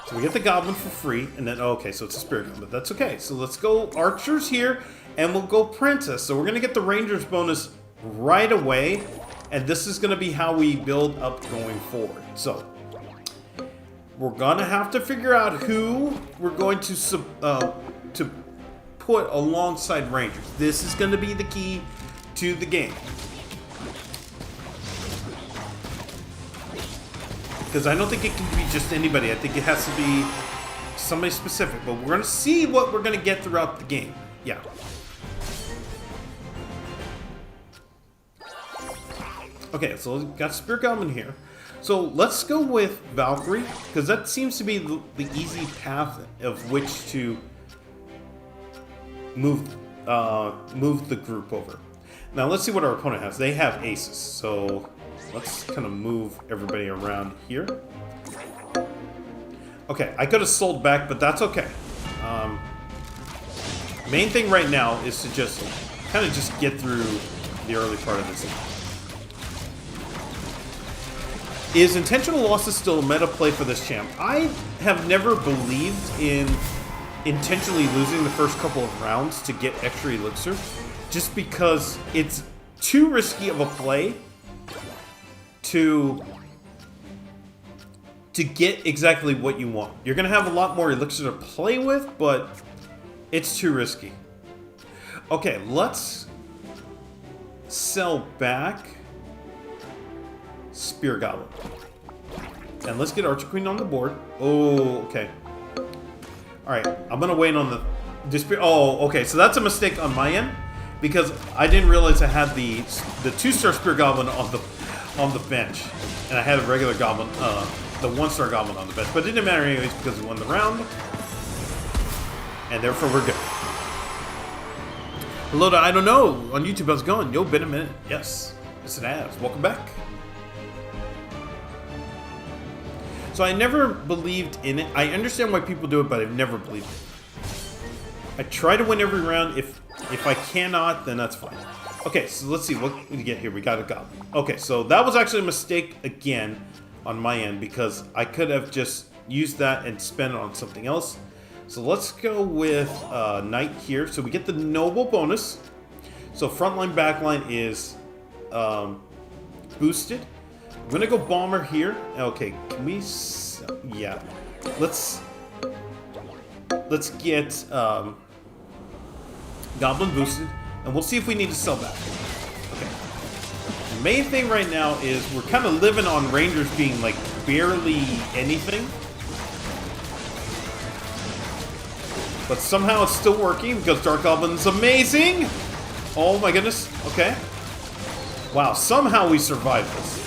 So we get the Goblin for free, and then, okay, so it's a Spirit Goblin. That's okay. So let's go Archers here, and we'll go Princess. So we're gonna get the Ranger's bonus right away, and this is gonna be how we build up going forward. So we're gonna have to figure out who we're going to put alongside Rangers. This is gonna be the key to the game. Because I don't think it can be just anybody. I think it has to be somebody specific. But we're gonna see what we're gonna get throughout the game. Yeah. Okay, so we've got Spirit Goblin here. So let's go with Valkyrie, because that seems to be the easy path of which to move the group over. Now let's see what our opponent has. They have aces, so let's kind of move everybody around here. Okay, I could have sold back, but that's okay. Main thing right now is to just kind of just get through the early part of this. Is intentional losses still a meta play for this champ? I have never believed in intentionally losing the first couple of rounds to get extra elixir, just because it's too risky of a play to get exactly what you want. You're going to have a lot more elixir to play with, but it's too risky. Okay, let's sell back Spear Goblin. And let's get Archer Queen on the board. Oh, okay. Alright, I'm going to wait on the Spear. Oh, okay, so that's a mistake on my end, because I didn't realize I had the 2-star Spear Goblin on the bench, and I had a regular Goblin, the 1-star Goblin on the bench. But it didn't matter anyways because we won the round, and therefore we're good. Hello to I Don't Know on YouTube. How's it going? Yo, been a minute. Yes. Yes, it has. Welcome back. So I never believed in it. I understand why people do it, but I've never believed it. I try to win every round. If I cannot, then that's fine. Okay, so let's see what we get here. We got a goblin. Okay, so that was actually a mistake again on my end because I could have just used that and spent it on something else. So let's go with Knight here. So we get the Noble bonus. So frontline, backline is boosted. I'm gonna go Bomber here. Okay, can we? Yeah, let's get Goblin boosted, and we'll see if we need to sell back. Okay. The main thing right now is we're kind of living on Rangers being like barely anything. But somehow it's still working because Dark Goblin's amazing! Oh my goodness. Okay. Wow, somehow we survived this.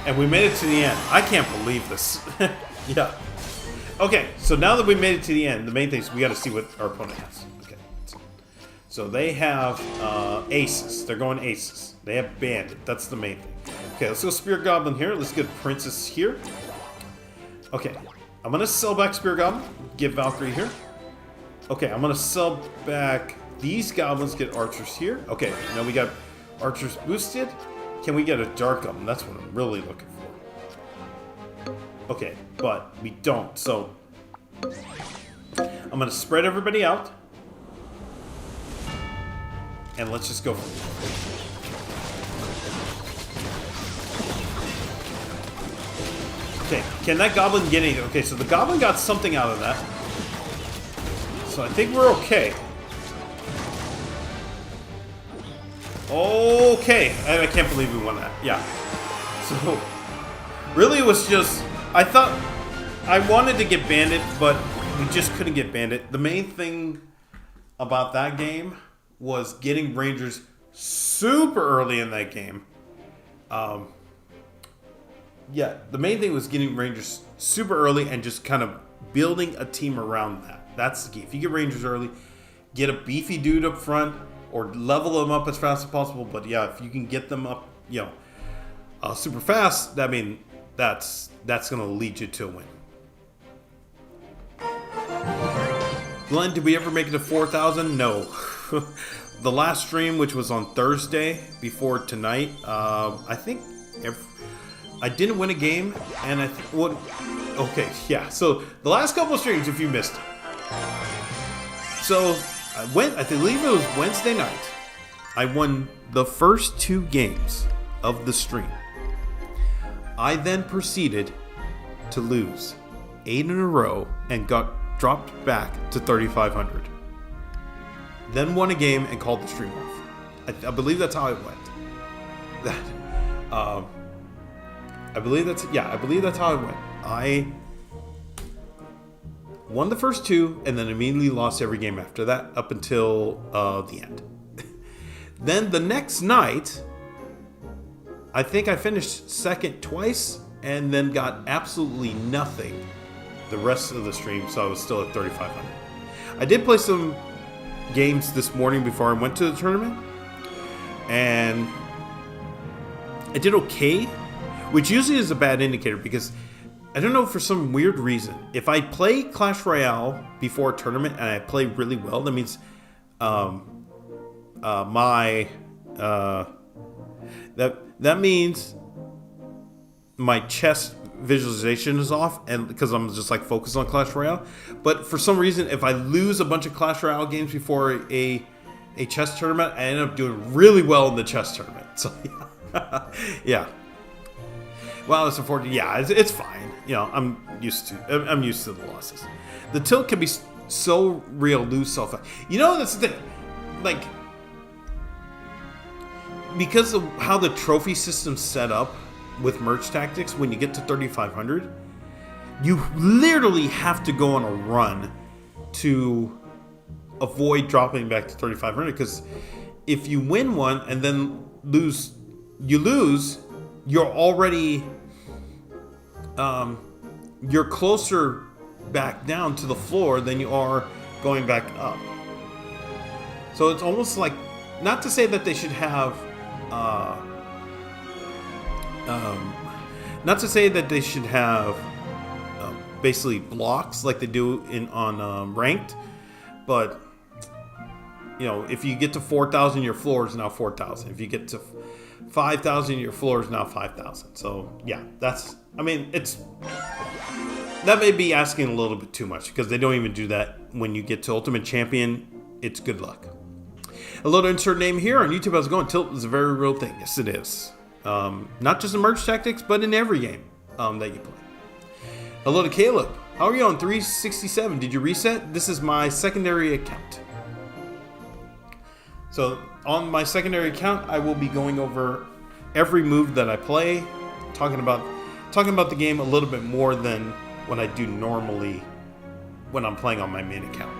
And we made it to the end. I can't believe this. Yeah. Okay, so now that we made it to the end, the main thing is we gotta see what our opponent has. Okay. So they have aces. They're going aces. They have bandit. That's the main thing. Okay, let's go Spirit Goblin here. Let's get Princess here. Okay. I'm gonna sell back Spirit Goblin. Get Valkyrie here. Okay, I'm gonna sell back these goblins, get archers here. Okay, now we got archers boosted. Can we get a dark goblin? That's what I'm really looking for. Okay, but we don't, so I'm gonna spread everybody out. And let's just go for it. Okay, can that goblin get anything? Okay, so the goblin got something out of that. So I think we're okay. Okay, I can't believe we won that. Yeah. So, really it was just, I thought, I wanted to get Bandit, but we just couldn't get Bandit. The main thing about that game was getting Rangers super early in that game. Yeah, the main thing was getting Rangers super early and just kind of building a team around that. That's the key. If you get Rangers early, get a beefy dude up front or level them up as fast as possible. But yeah, if you can get them up, you know, super fast, I mean, that's going to lead you to a win. Glenn, did we ever make it to 4,000? No. The last stream, which was on Thursday before tonight, I think I didn't win a game, and okay, yeah. So the last couple of streams, if you missed it. So I believe it was Wednesday night. I won the first 2 games of the stream. I then proceeded to lose 8 in a row and got dropped back to 3,500. Then won a game and called the stream off. I believe that's how it went. I believe that's how it went. I won the first 2 and then immediately lost every game after that up until the end. Then the next night, I think I finished second twice and then got absolutely nothing the rest of the stream, so I was still at 3,500. I did play some games this morning before I went to the tournament, and I did okay, which usually is a bad indicator because I don't know, for some weird reason, if I play Clash Royale before a tournament and I play really well, that means that means my chess visualization is off, and because I'm just like focused on Clash Royale. But for some reason, if I lose a bunch of Clash Royale games before a chess tournament, I end up doing really well in the chess tournament. So yeah. Well, it's unfortunate. Yeah, it's fine. You know, I'm used to the losses. The tilt can be so real, lose so fast. You know, that's the thing. Like, because of how the trophy system's set up with merge tactics, when you get to 3,500, you literally have to go on a run to avoid dropping back to 3,500. Because if you win one and then lose, you're already you're closer back down to the floor than you are going back up. So it's almost like, not to say that they should have, not to say that they should have basically blocks like they do on ranked, but if you get to 4,000, your floor is now 4,000. If you get to 5,000, your floor is now 5,000. So yeah, that may be asking a little bit too much, because they don't even do that when you get to Ultimate Champion. It's good luck. A little insert name here on YouTube. How's it going? Tilt is a very real thing. Yes, it is. Not just in Merge Tactics, but in every game that you play. Hello to Caleb. How are you on 367? Did you reset? This is my secondary account. So on my secondary account, I will be going over every move that I play, talking about the game a little bit more than what I do normally when I'm playing on my main account.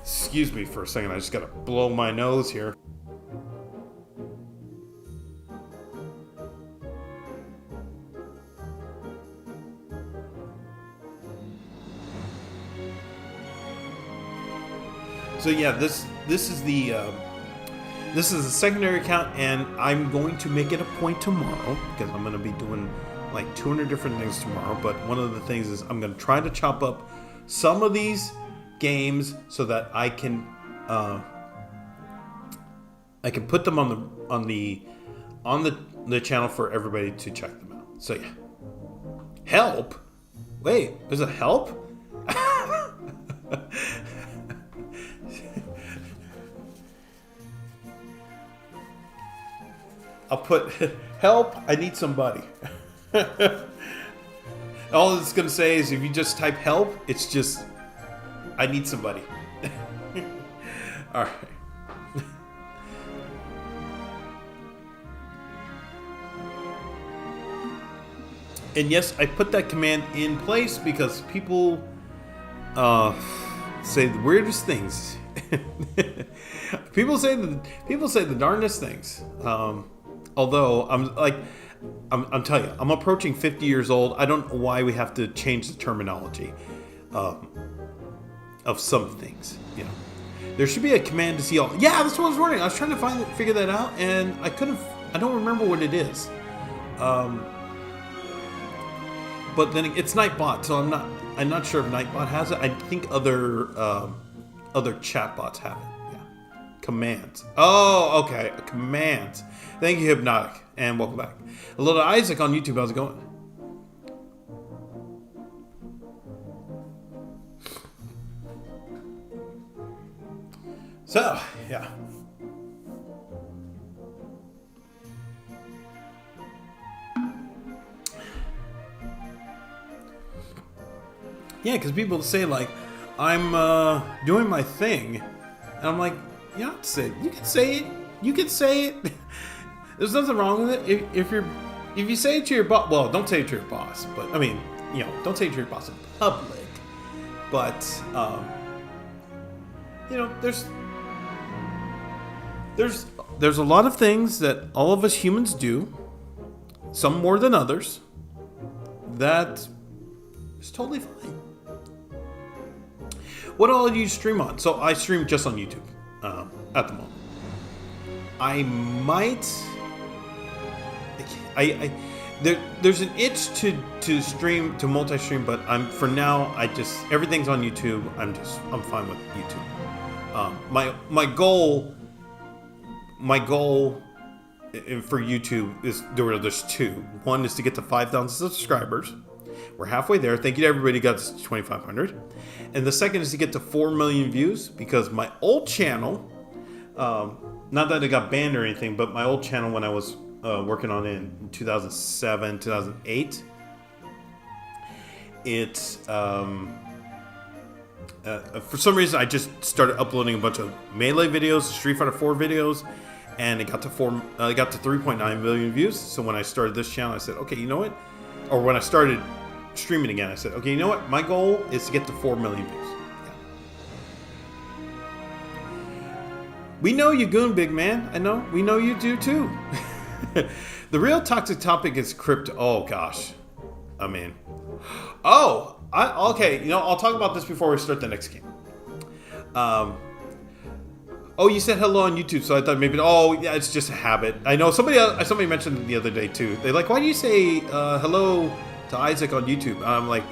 Excuse me for a second, I just gotta blow my nose here. So yeah, this is the secondary account, and I'm going to make it a point tomorrow, because I'm going to be doing like 200 different things tomorrow. But one of the things is I'm going to try to chop up some of these games so that I can put them on the channel for everybody to check them out. So yeah, help. Wait, there's a help. I'll put help. I need somebody. All it's gonna say is if you just type help, it's just I need somebody. All right. And yes, I put that command in place because people say the weirdest things. People say the darndest things. Although I'm telling you, I'm approaching 50 years old. I don't know why we have to change the terminology of some things. There should be a command to see all. Yeah, that's what I was wondering. I was trying to figure that out, and I don't remember what it is. But then it's Nightbot, so I'm not sure if Nightbot has it. I think other chatbots have it. Yeah, commands. Oh, okay, commands. Thank you, Hypnotic, and welcome back. Hello to Isaac on YouTube. How's it going? So, yeah. Yeah, because people say, like, I'm doing my thing. And I'm like, you don't have to say it. You can say it. You can say it. There's nothing wrong with it. If you say it to your boss, well, don't say it to your boss. But, I mean, don't say it to your boss in public. But, there's a lot of things that all of us humans do, some more than others, that is totally fine. What all do you stream on? So I stream just on YouTube at the moment. I might. There's an itch to stream, to multi-stream, but for now everything's on YouTube. I'm fine with YouTube. My goal for YouTube is there's two. One is to get to 5,000 subscribers. We're halfway there. Thank you to everybody who got to 2,500. And the second is to get to 4 million views, because my old channel, not that it got banned or anything, but my old channel when I was working on it in 2007, 2008, for some reason I just started uploading a bunch of Melee videos, Street Fighter 4 videos, and it got to 3.9 million views. So when I started this channel, I said, okay, you know what? Or when I started streaming again, I said, okay, you know what? My goal is to get to 4 million views. Yeah. We know you, Goon Big Man. I know. We know you do too. The real toxic topic is crypto. Oh gosh. I mean, Okay, I'll talk about this before we start the next game. Oh, you said hello on YouTube, so I thought maybe. Oh, yeah, it's just a habit. I know somebody mentioned it the other day too. They're like, "Why do you say hello to Isaac on YouTube?" I'm like,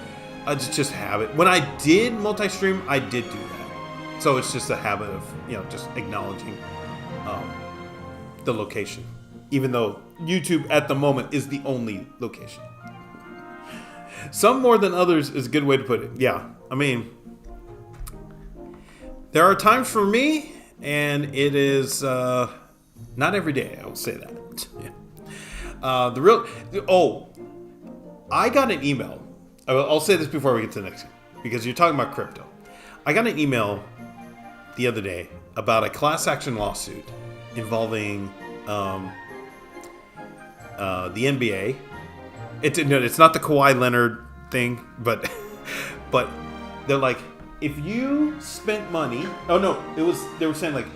"It's just a habit." When I did multi-stream, I did do that, so it's just a habit of just acknowledging the location, even though YouTube at the moment is the only location. Some more than others is a good way to put it. Yeah, I mean, there are times for me. And it is not every day, I will say that. I got an email. I'll say this before we get to the next one, because you're talking about crypto. I got an email the other day about a class action lawsuit involving the NBA. It's not the Kawhi Leonard thing, but they're like, if you spent money, they were saying like,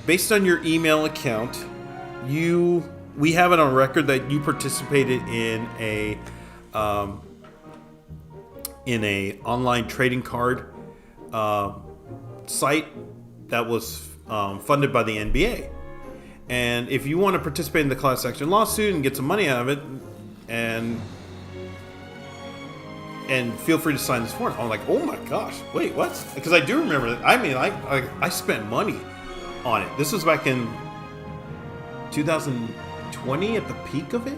based on your email account, we have it on record that you participated in a online trading card site that was funded by the NBA. And if you want to participate in the class action lawsuit and get some money out of it, and feel free to sign this form. I'm like, oh my gosh, wait, what? Because I do remember that. I mean, I spent money on it. This was back in 2020 at the peak of it.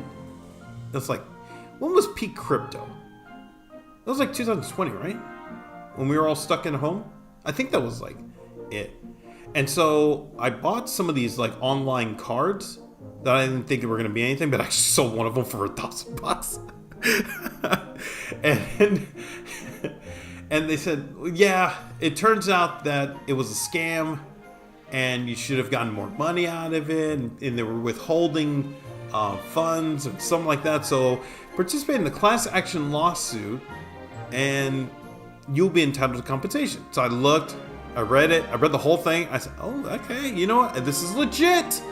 It's like, when was peak crypto? That was like 2020, right? When we were all stuck in home. I think that was like it. And so I bought some of these like online cards that I didn't think were going to be anything, but I sold one of them for $1,000. and they said, yeah, it turns out that it was a scam and you should have gotten more money out of it, and they were withholding funds and something like that. So participate in the class action lawsuit and you'll be entitled to compensation. So I looked, I read it, I read the whole thing. I said, oh, okay, you know what? This is legit.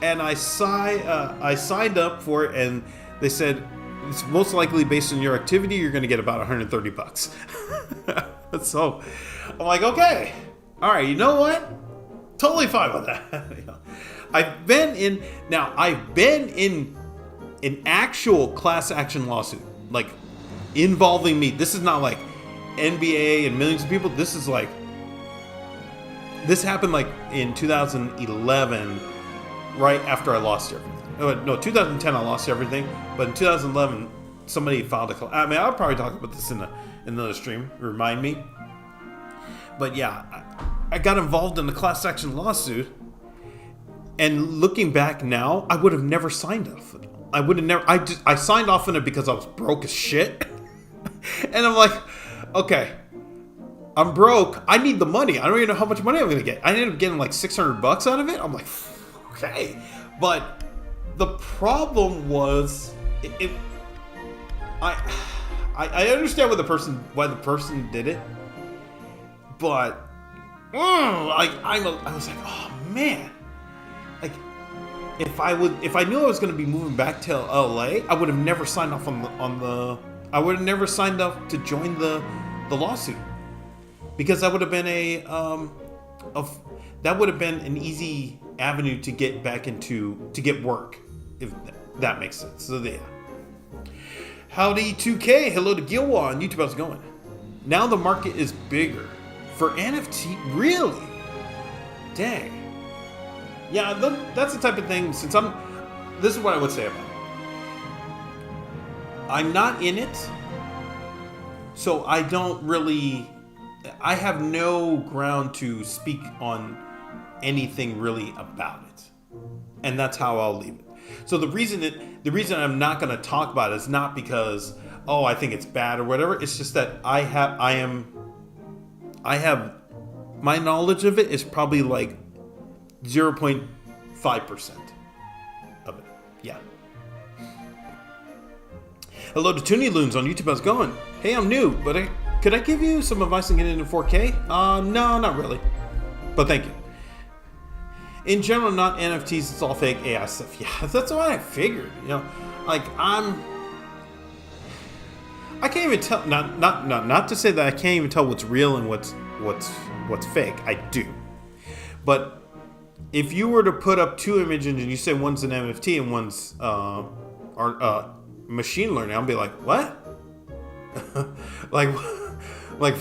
And I signed up for it, and they said it's most likely based on your activity, you're going to get about $130. So I'm like, okay, all right, you know what? Totally fine with that. I've been in an actual class action lawsuit, like involving me. This is not like NBA and millions of people. This happened like in 2011, right after I lost everything. No, 2010 I lost everything, but in 2011 somebody filed a class. I mean, I'll probably talk about this in another stream. Remind me. But yeah, I got involved in the class action lawsuit, and looking back now, I would have never signed off on it. I signed off on it because I was broke as shit, and I'm like, okay, I'm broke. I need the money. I don't even know how much money I'm gonna get. I ended up getting like $600 out of it. I'm like, okay, but the problem was, I understand why the person did it, but I was like, oh man, like if I knew I was going to be moving back to LA, I would have never signed off I would have never signed up to join the lawsuit, because that would have been an easy avenue to get back to get work, if that makes sense. So yeah. Howdy 2K, hello to Gilwa on YouTube, how's it going? Now the market is bigger for NFT, really? Dang. Yeah, that's the type of thing. This is what I would say about it. I'm not in it, so I have no ground to speak on anything really about it, and that's how I'll leave it. So the reason I'm not going to talk about it is not because I think it's bad or whatever. It's just that I have my knowledge of it is probably like 0.5% of it. Yeah. Hello to Toonie Loons on YouTube. How's it going? Hey, I'm new, but could I give you some advice on getting into 4K? No, not really. But thank you. In general, not NFTs, it's all fake AI stuff. Yeah, that's what I figured. Like I can't even tell. Not to say that I can't even tell what's real and what's fake. I do, but if you were to put up two images and you say one's an NFT and one's machine learning, I'll be like, what? like, like,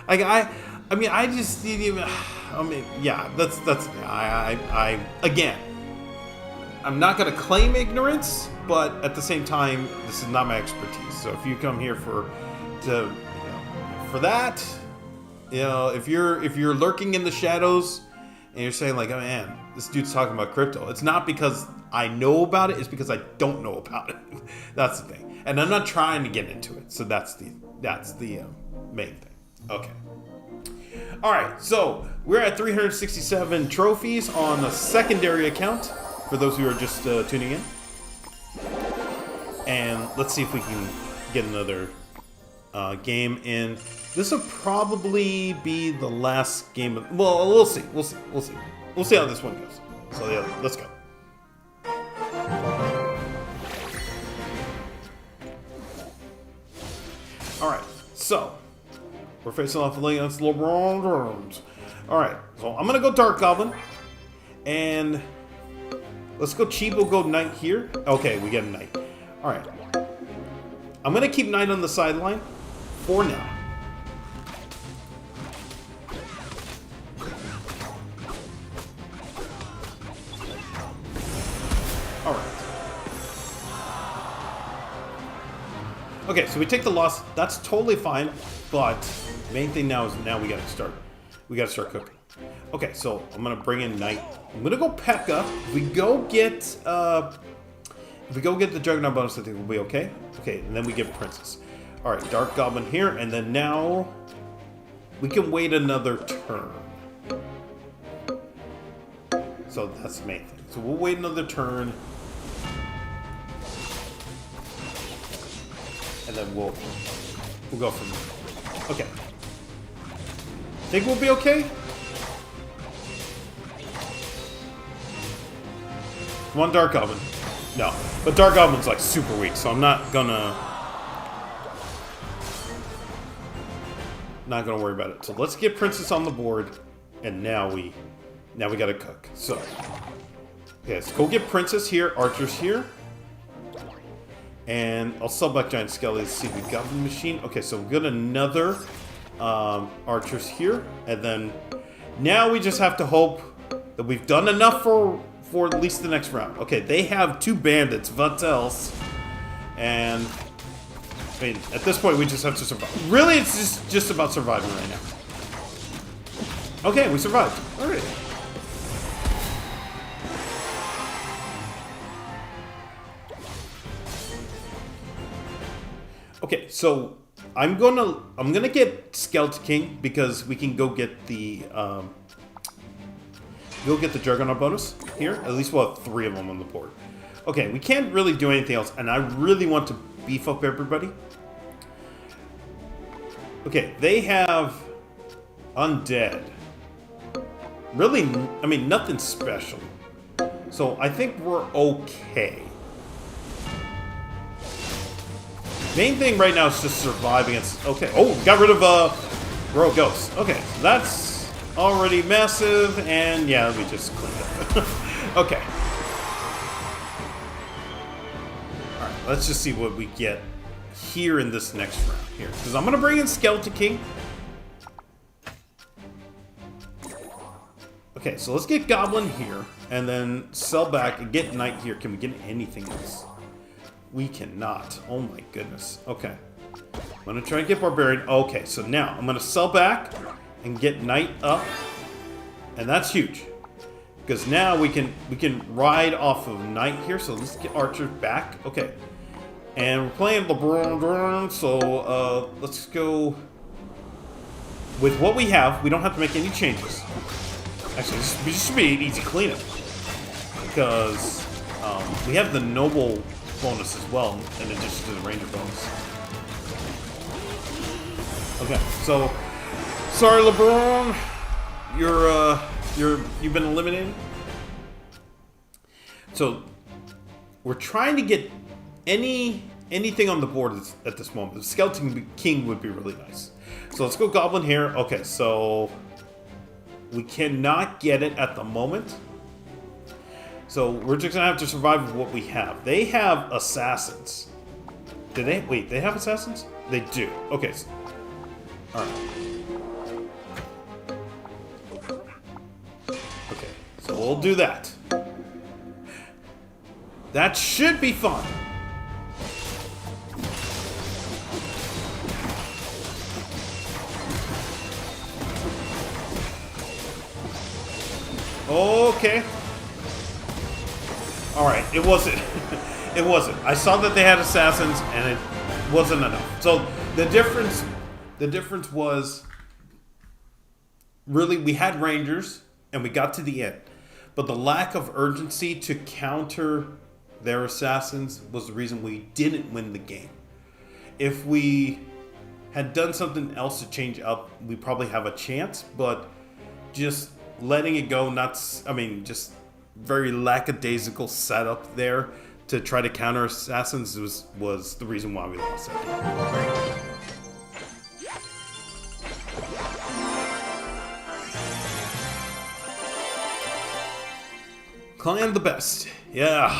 like I mean, I just didn't even. I mean, yeah, that's. I again, I'm not gonna claim ignorance, but at the same time, this is not my expertise. So if you come here for that, if you're lurking in the shadows and you're saying like, oh man, this dude's talking about crypto, it's not because I know about it, it's because I don't know about it. That's the thing, and I'm not trying to get into it. So that's the main thing. Okay. All right, so we're at 367 trophies on a secondary account for those who are just tuning in. And let's see if we can get another game in. This will probably be the last game. Well, we'll see. We'll see how this one goes. So yeah, let's go. All right, so we're facing off against LeBron James. All right, so I'm gonna go Dark Goblin, and let's go Chibo. Go Knight here. Okay, we get a Knight. All right, I'm gonna keep Knight on the sideline for now. All right. Okay, so we take the loss. That's totally fine. But the main thing now is we gotta start. We gotta start cooking. Okay, so I'm gonna bring in Knight. I'm gonna go P.E.K.K.A. If we go get the Juggernaut bonus, I think we'll be okay. Okay, and then we get Princess. All right, Dark Goblin here, and then now we can wait another turn. So that's the main thing. So we'll wait another turn, and then we'll go from there. Okay. Think we'll be okay? Come on, Dark Goblin. No. But Dark Goblin's like super weak, so I'm not gonna worry about it. So let's get Princess on the board, and now we gotta cook. So okay, let's go get Princess here, Archers here. And I'll sell back Giant Skelly to see if we got the machine. Okay, so we got another Archers here. And then now we just have to hope that we've done enough for at least the next round. Okay, they have two bandits, Vatels. And I mean, at this point, we just have to survive. Really, it's just about surviving right now. Okay, we survived. All right. Okay, so I'm gonna get Skeleton King because we can go get the Juggernaut bonus here. At least we'll have 3 of them on the board. Okay, we can't really do anything else, and I really want to beef up everybody. Okay, they have Undead. Really, I mean, nothing special. So I think we're okay. Main thing right now is just survive against... Okay. Oh, got rid of Royal Ghost. Okay, so that's already massive, and yeah, we just cleaned up. Okay. Alright, let's just see what we get here in this next round here. Because I'm going to bring in Skeleton King. Okay, so let's get Goblin here, and then sell back and get Knight here. Can we get anything else? We cannot. Oh my goodness. Okay. I'm going to try and get Barbarian. Okay, so now I'm going to sell back and get Knight up. And that's huge. Because now we can ride off of Knight here. So let's get Archer back. Okay. And we're playing LeBron, so let's go with what we have. We don't have to make any changes. Actually, this should be an easy cleanup. Because we have the Noble bonus as well, in addition to the Ranger bonus. Okay, so sorry, LeBron, you've been eliminated. So we're trying to get any anything on the board at this moment. The Skeleton King would be really nice. So let's go Goblin here. Okay, so we cannot get it at the moment. So we're just gonna have to survive with what we have. They have assassins. Do they? Wait, they have assassins? They do. Okay. Alright. Okay, so we'll do that. That should be fun. Okay. Alright, it wasn't. It wasn't. I saw that they had assassins, and it wasn't enough. So the difference was, really, we had rangers, and we got to the end. But the lack of urgency to counter their assassins was the reason we didn't win the game. If we had done something else to change up, we probably have a chance, but just letting it go, just very lackadaisical setup there to try to counter assassins was the reason why we lost that game. Clan the best. Yeah.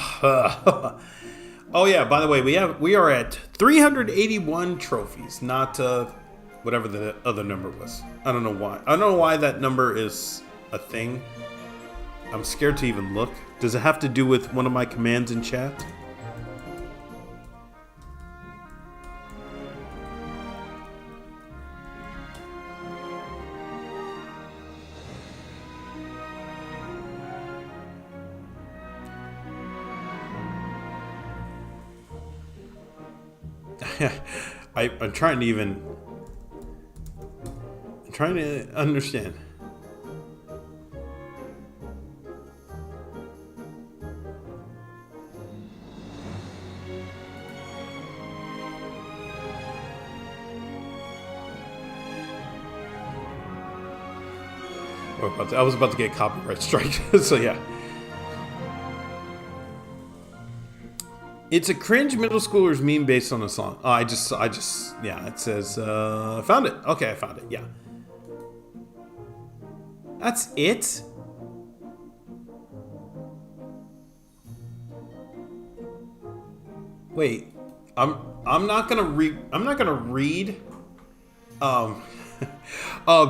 Oh yeah, by the way, we are at 381 trophies, not whatever the other number was. I don't know why. I don't know why that number is a thing. I'm scared to even look. Does it have to do with one of my commands in chat? I'm trying to understand. I was about to get copyright strike, so yeah. It's a cringe middle schooler's meme based on a song. Oh, yeah, it says, I found it. Okay, I found it, yeah. That's it? Wait, I'm not gonna read,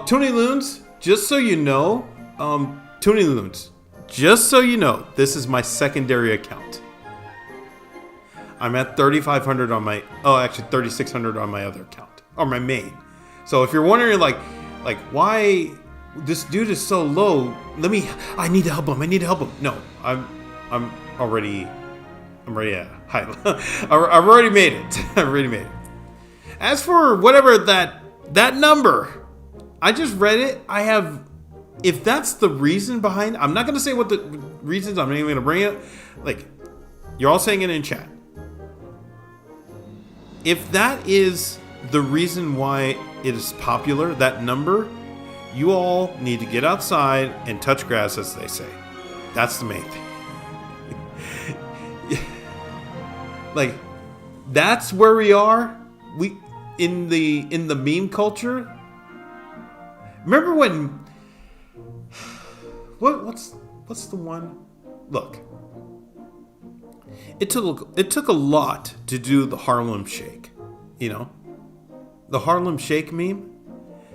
Tony Loons, just so you know, Tony Loons, just so you know, this is my secondary account. I'm at 3,500 on my, actually 3,600 on my other account, or my main. So if you're wondering, like why this dude is so low, I need to help him. No, I'm already at high. I've already made it. As for whatever that number, I just read it. If that's the reason behind, I'm not gonna say what the reasons. I'm not even gonna bring it. Like, you're all saying it in chat. If that is the reason why it is popular, that number, you all need to get outside and touch grass, as they say. That's the main thing. Like, that's where we are. We in the meme culture. Remember when? What's the one? Look. It took a lot to do the Harlem Shake, you know? The Harlem Shake meme?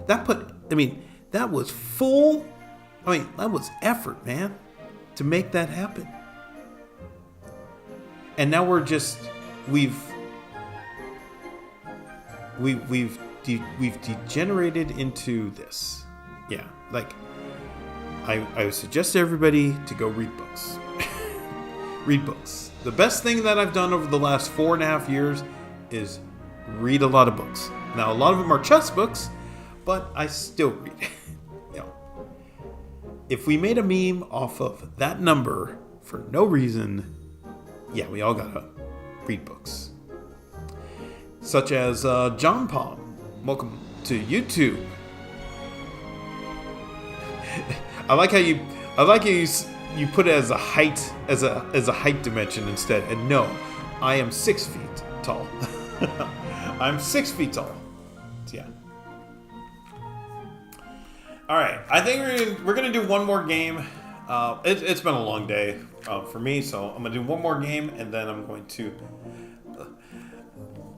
That was that was effort, man, to make that happen. And now we've degenerated into this. Yeah, like, I would suggest to everybody to go read books. Read books. The best thing that I've done over the last 4.5 years is read a lot of books. Now, a lot of them are chess books, but I still read. You know, if we made a meme off of that number for no reason, yeah, we all gotta read books. Such as John Palm. Welcome to YouTube. I like how you put it as a height, as a height dimension instead. And no, I am 6 feet. tall. I'm 6 feet tall. So, yeah. All right, I think we're gonna do one more game. It's been a long day for me, so I'm gonna do one more game, and then I'm going to.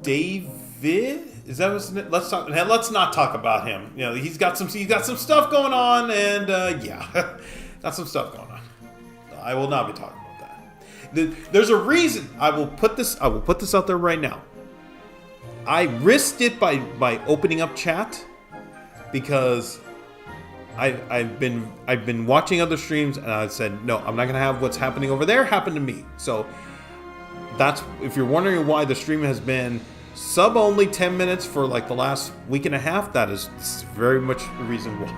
David, is that his name? Let's not talk about him. You know, he's got some stuff going on, and yeah, got some stuff going on. I will not be talking about that. There's a reason. I will put this out there right now. I risked it by opening up chat because I've been watching other streams, and I said no, I'm not gonna have what's happening over there happen to me. So that's, if you're wondering why the stream has been sub only 10 minutes for like the last week and a half, that is very much the reason why.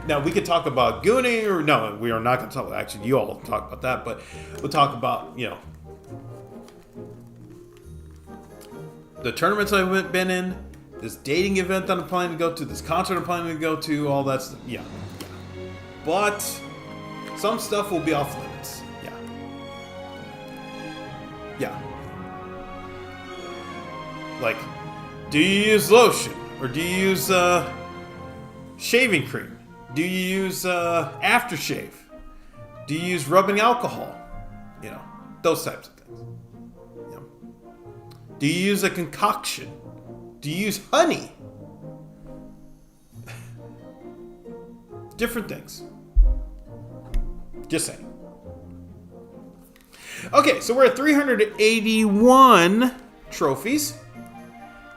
Now we could talk about gooning, or no, we are not going to talk. Actually, you all talk about that, but we'll talk about, you know, the tournaments I've been in, this dating event that I'm planning to go to, this concert I'm planning to go to, all that stuff. Yeah. But some stuff will be off limits. Yeah. Like, do you use lotion? Or do you use shaving cream? Do you use aftershave? Do you use rubbing alcohol? You know, those types of things. You know. Do you use a concoction? Do you use honey? Different things. Just saying. Okay, so we're at 381 trophies.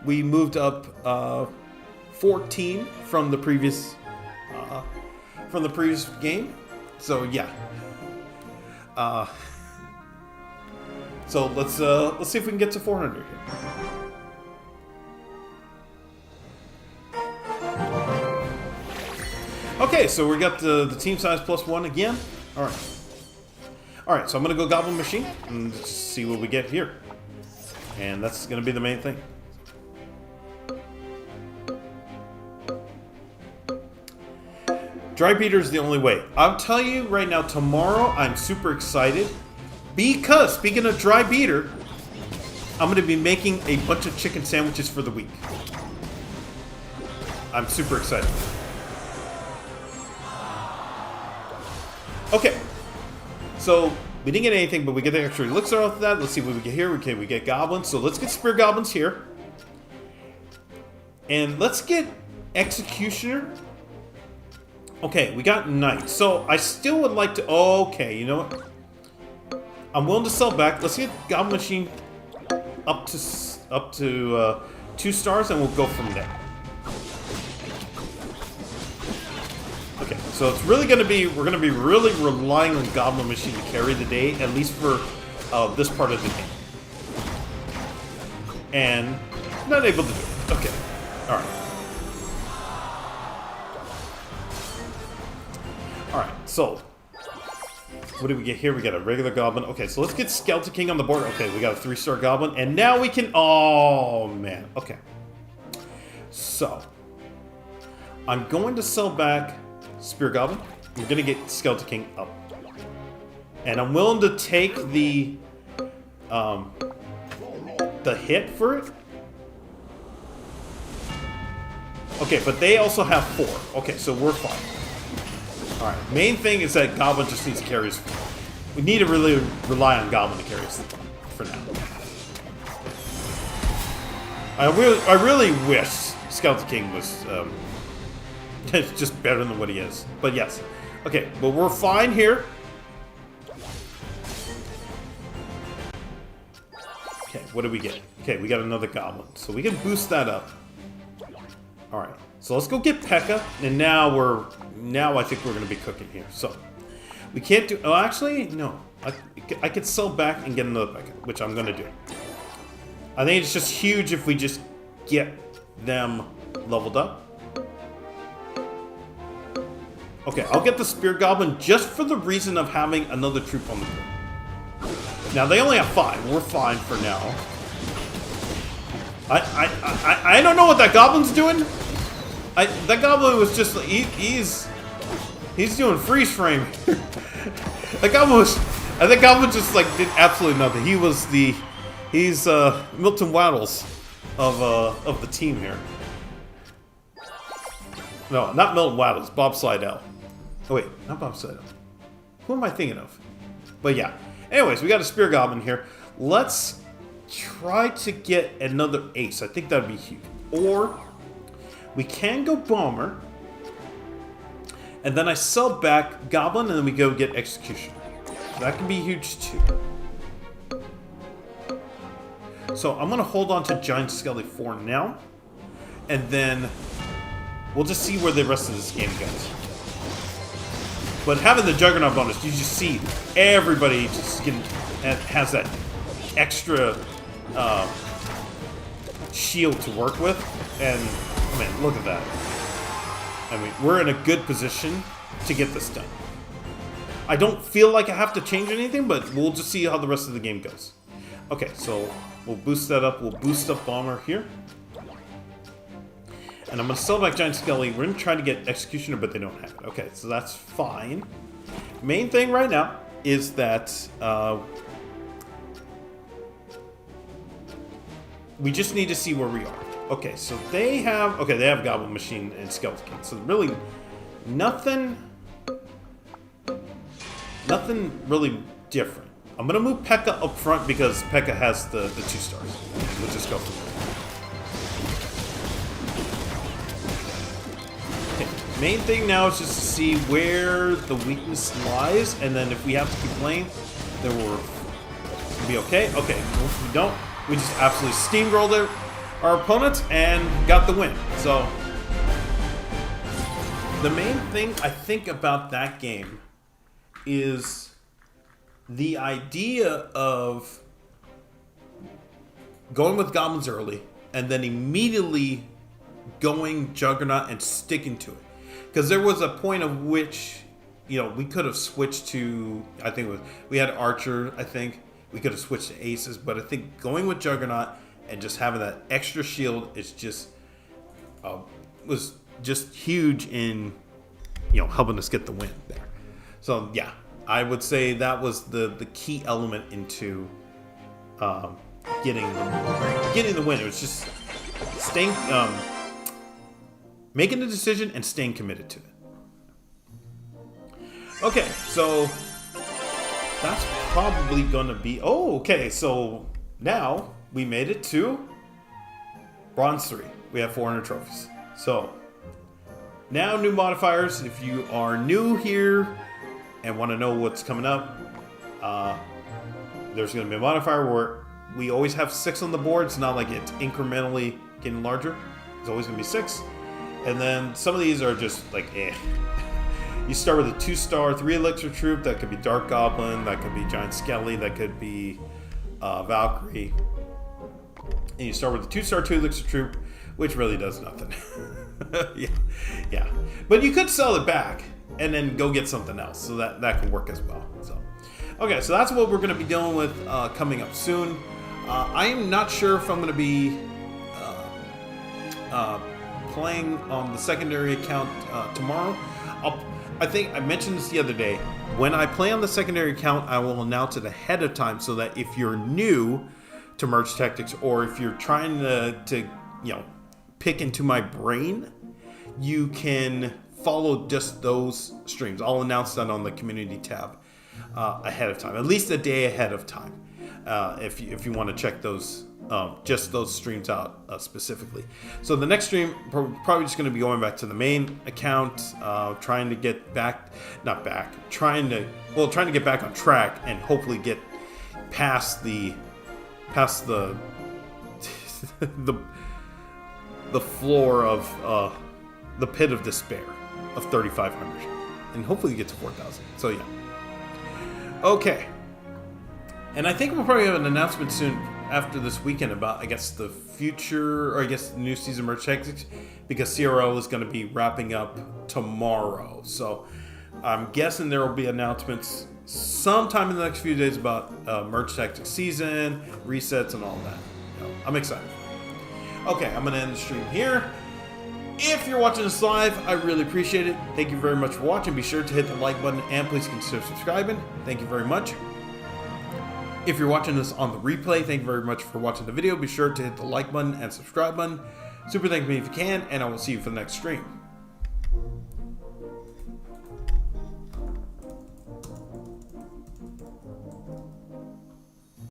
We moved up 14 from the previous game. So yeah. So let's see if we can get to 400 here. Okay, so we got the team size +1 again. All right. Alright, so I'm going to go Goblin Machine and see what we get here. And that's going to be the main thing. Dry beater is the only way. I'll tell you right now, tomorrow I'm super excited because, speaking of dry beater, I'm going to be making a bunch of chicken sandwiches for the week. I'm super excited. Okay. So, we didn't get anything, but we get the extra elixir off of that. Let's see what we get here. Okay, we get goblins. So let's get spear goblins here. And let's get executioner. Okay, we got knight. So I still would like to... Okay, you know what? I'm willing to sell back. Let's get goblin machine up to 2 stars, and we'll go from there. Okay, so it's really going to be, we're going to be really relying on Goblin Machine to carry the day, at least for this part of the game. And not able to do it. Okay, alright. Alright, so what do we get here? We got a regular Goblin. Okay, so let's get Skeleton King on the board. Okay, we got a 3-star Goblin, and now we can, oh man, okay. So, I'm going to sell back Spear Goblin. We're gonna get Skeleton King up, and I'm willing to take the hit for it. Okay, but they also have 4. Okay, so we're fine. All right. Main thing is that Goblin just needs to carry us. We need to really rely on Goblin to carry us for now. I really wish Skeleton King was. It's just better than what he is. But yes. Okay, but we're fine here. Okay, what do we get? Okay, we got another Goblin. So we can boost that up. Alright, so let's go get P.E.K.K.A. And now I think we're going to be cooking here. So, we can't do... Oh, actually, no. I could sell back and get another P.E.K.K.A., which I'm going to do. I think it's just huge if we just get them leveled up. Okay, I'll get the Spear Goblin just for the reason of having another troop on the board. Now, they only have 5. We're fine for now. I don't know what that Goblin's doing. That Goblin was just... He's doing freeze frame. That Goblin was... I think Goblin just, like, did absolutely nothing. He He's Milton Waddles of the team here. No, not Milton Waddles. Bob Slidell. Oh wait, not Bob Slidell. Who am I thinking of? But yeah. Anyways, we got a Spear Goblin here. Let's try to get another ace. I think that'd be huge. Or we can go Bomber. And then I sell back Goblin and then we go get Executioner. That can be huge too. So I'm going to hold on to Giant Skelly for now. And then we'll just see where the rest of this game goes. But having the Juggernaut bonus, you just see everybody just has that extra shield to work with. And, I mean, look at that. I mean, we're in a good position to get this done. I don't feel like I have to change anything, but we'll just see how the rest of the game goes. Okay, so we'll boost that up. We'll boost up Bomber here. And I'm going to sell back Giant Skelly. We're going to try to get Executioner, but they don't have it. Okay, so that's fine. Main thing right now is that we just need to see where we are. Okay, so they have Goblin Machine and Skeleton. So really nothing really different. I'm going to move P.E.K.K.A. up front because P.E.K.K.A. has the 2 stars. We'll just go from there. Okay, main thing now is just to see where the weakness lies, and then if we have to keep playing, then we'll be okay. Okay, if we don't, we just absolutely steamrolled our opponent and got the win. So the main thing I think about that game is the idea of going with Goblins early and then immediately going Juggernaut and sticking to it. Because there was a point of which, you know, we could have switched to, I think we had Archer, I think. We could have switched to Aces, but I think going with Juggernaut and just having that extra shield is just, was just huge in, you know, helping us get the win there. So, yeah. I would say that was the key element into getting the win. It was just staying, making the decision and staying committed to it. Okay, so that's probably gonna be. Oh, okay. So now we made it to Bronze 3. We have 400 trophies. So now new modifiers. If you are new here and want to know what's coming up, there's going to be a modifier where we always have 6 on the board. It's not like it's incrementally getting larger. It's always going to be 6. And then some of these are just like, eh. You start with a 2-star, 3 elixir troop. That could be Dark Goblin. That could be Giant Skelly. That could be Valkyrie. And you start with a 2-star, 2 elixir troop, which really does nothing. yeah. But you could sell it back and then go get something else, so that can work as well. So, okay, so that's what we're going to be dealing with coming up soon. I am not sure if I'm going to be playing on the secondary account tomorrow. I think I mentioned this the other day. When I play on the secondary account, I will announce it ahead of time so that if you're new to Merge Tactics, or if you're trying to you know, pick into my brain, you can follow just those streams. I'll announce that on the community tab ahead of time, at least a day ahead of time, if you want to check those just those streams out specifically. So the next stream probably just going to be going back to the main account, trying to get trying to get back on track and hopefully get past the the floor of the pit of despair of 3,500, and hopefully get to 4,000. So yeah. Okay. And I think we'll probably have an announcement soon after this weekend about, I guess, the future, or I guess the new season Merge Tactics, because CRL is going to be wrapping up tomorrow. So I'm guessing there will be announcements sometime in the next few days about Merge Tactics season, resets, and all that. I'm excited. Okay, I'm going to end the stream here. If you're watching this live, I really appreciate it. Thank you very much for watching. Be sure to hit the like button and please consider subscribing. Thank you very much. If you're watching this on the replay, thank you very much for watching the video. Be sure to hit the like button and subscribe button. Super thank me if you can, and I will see you for the next stream.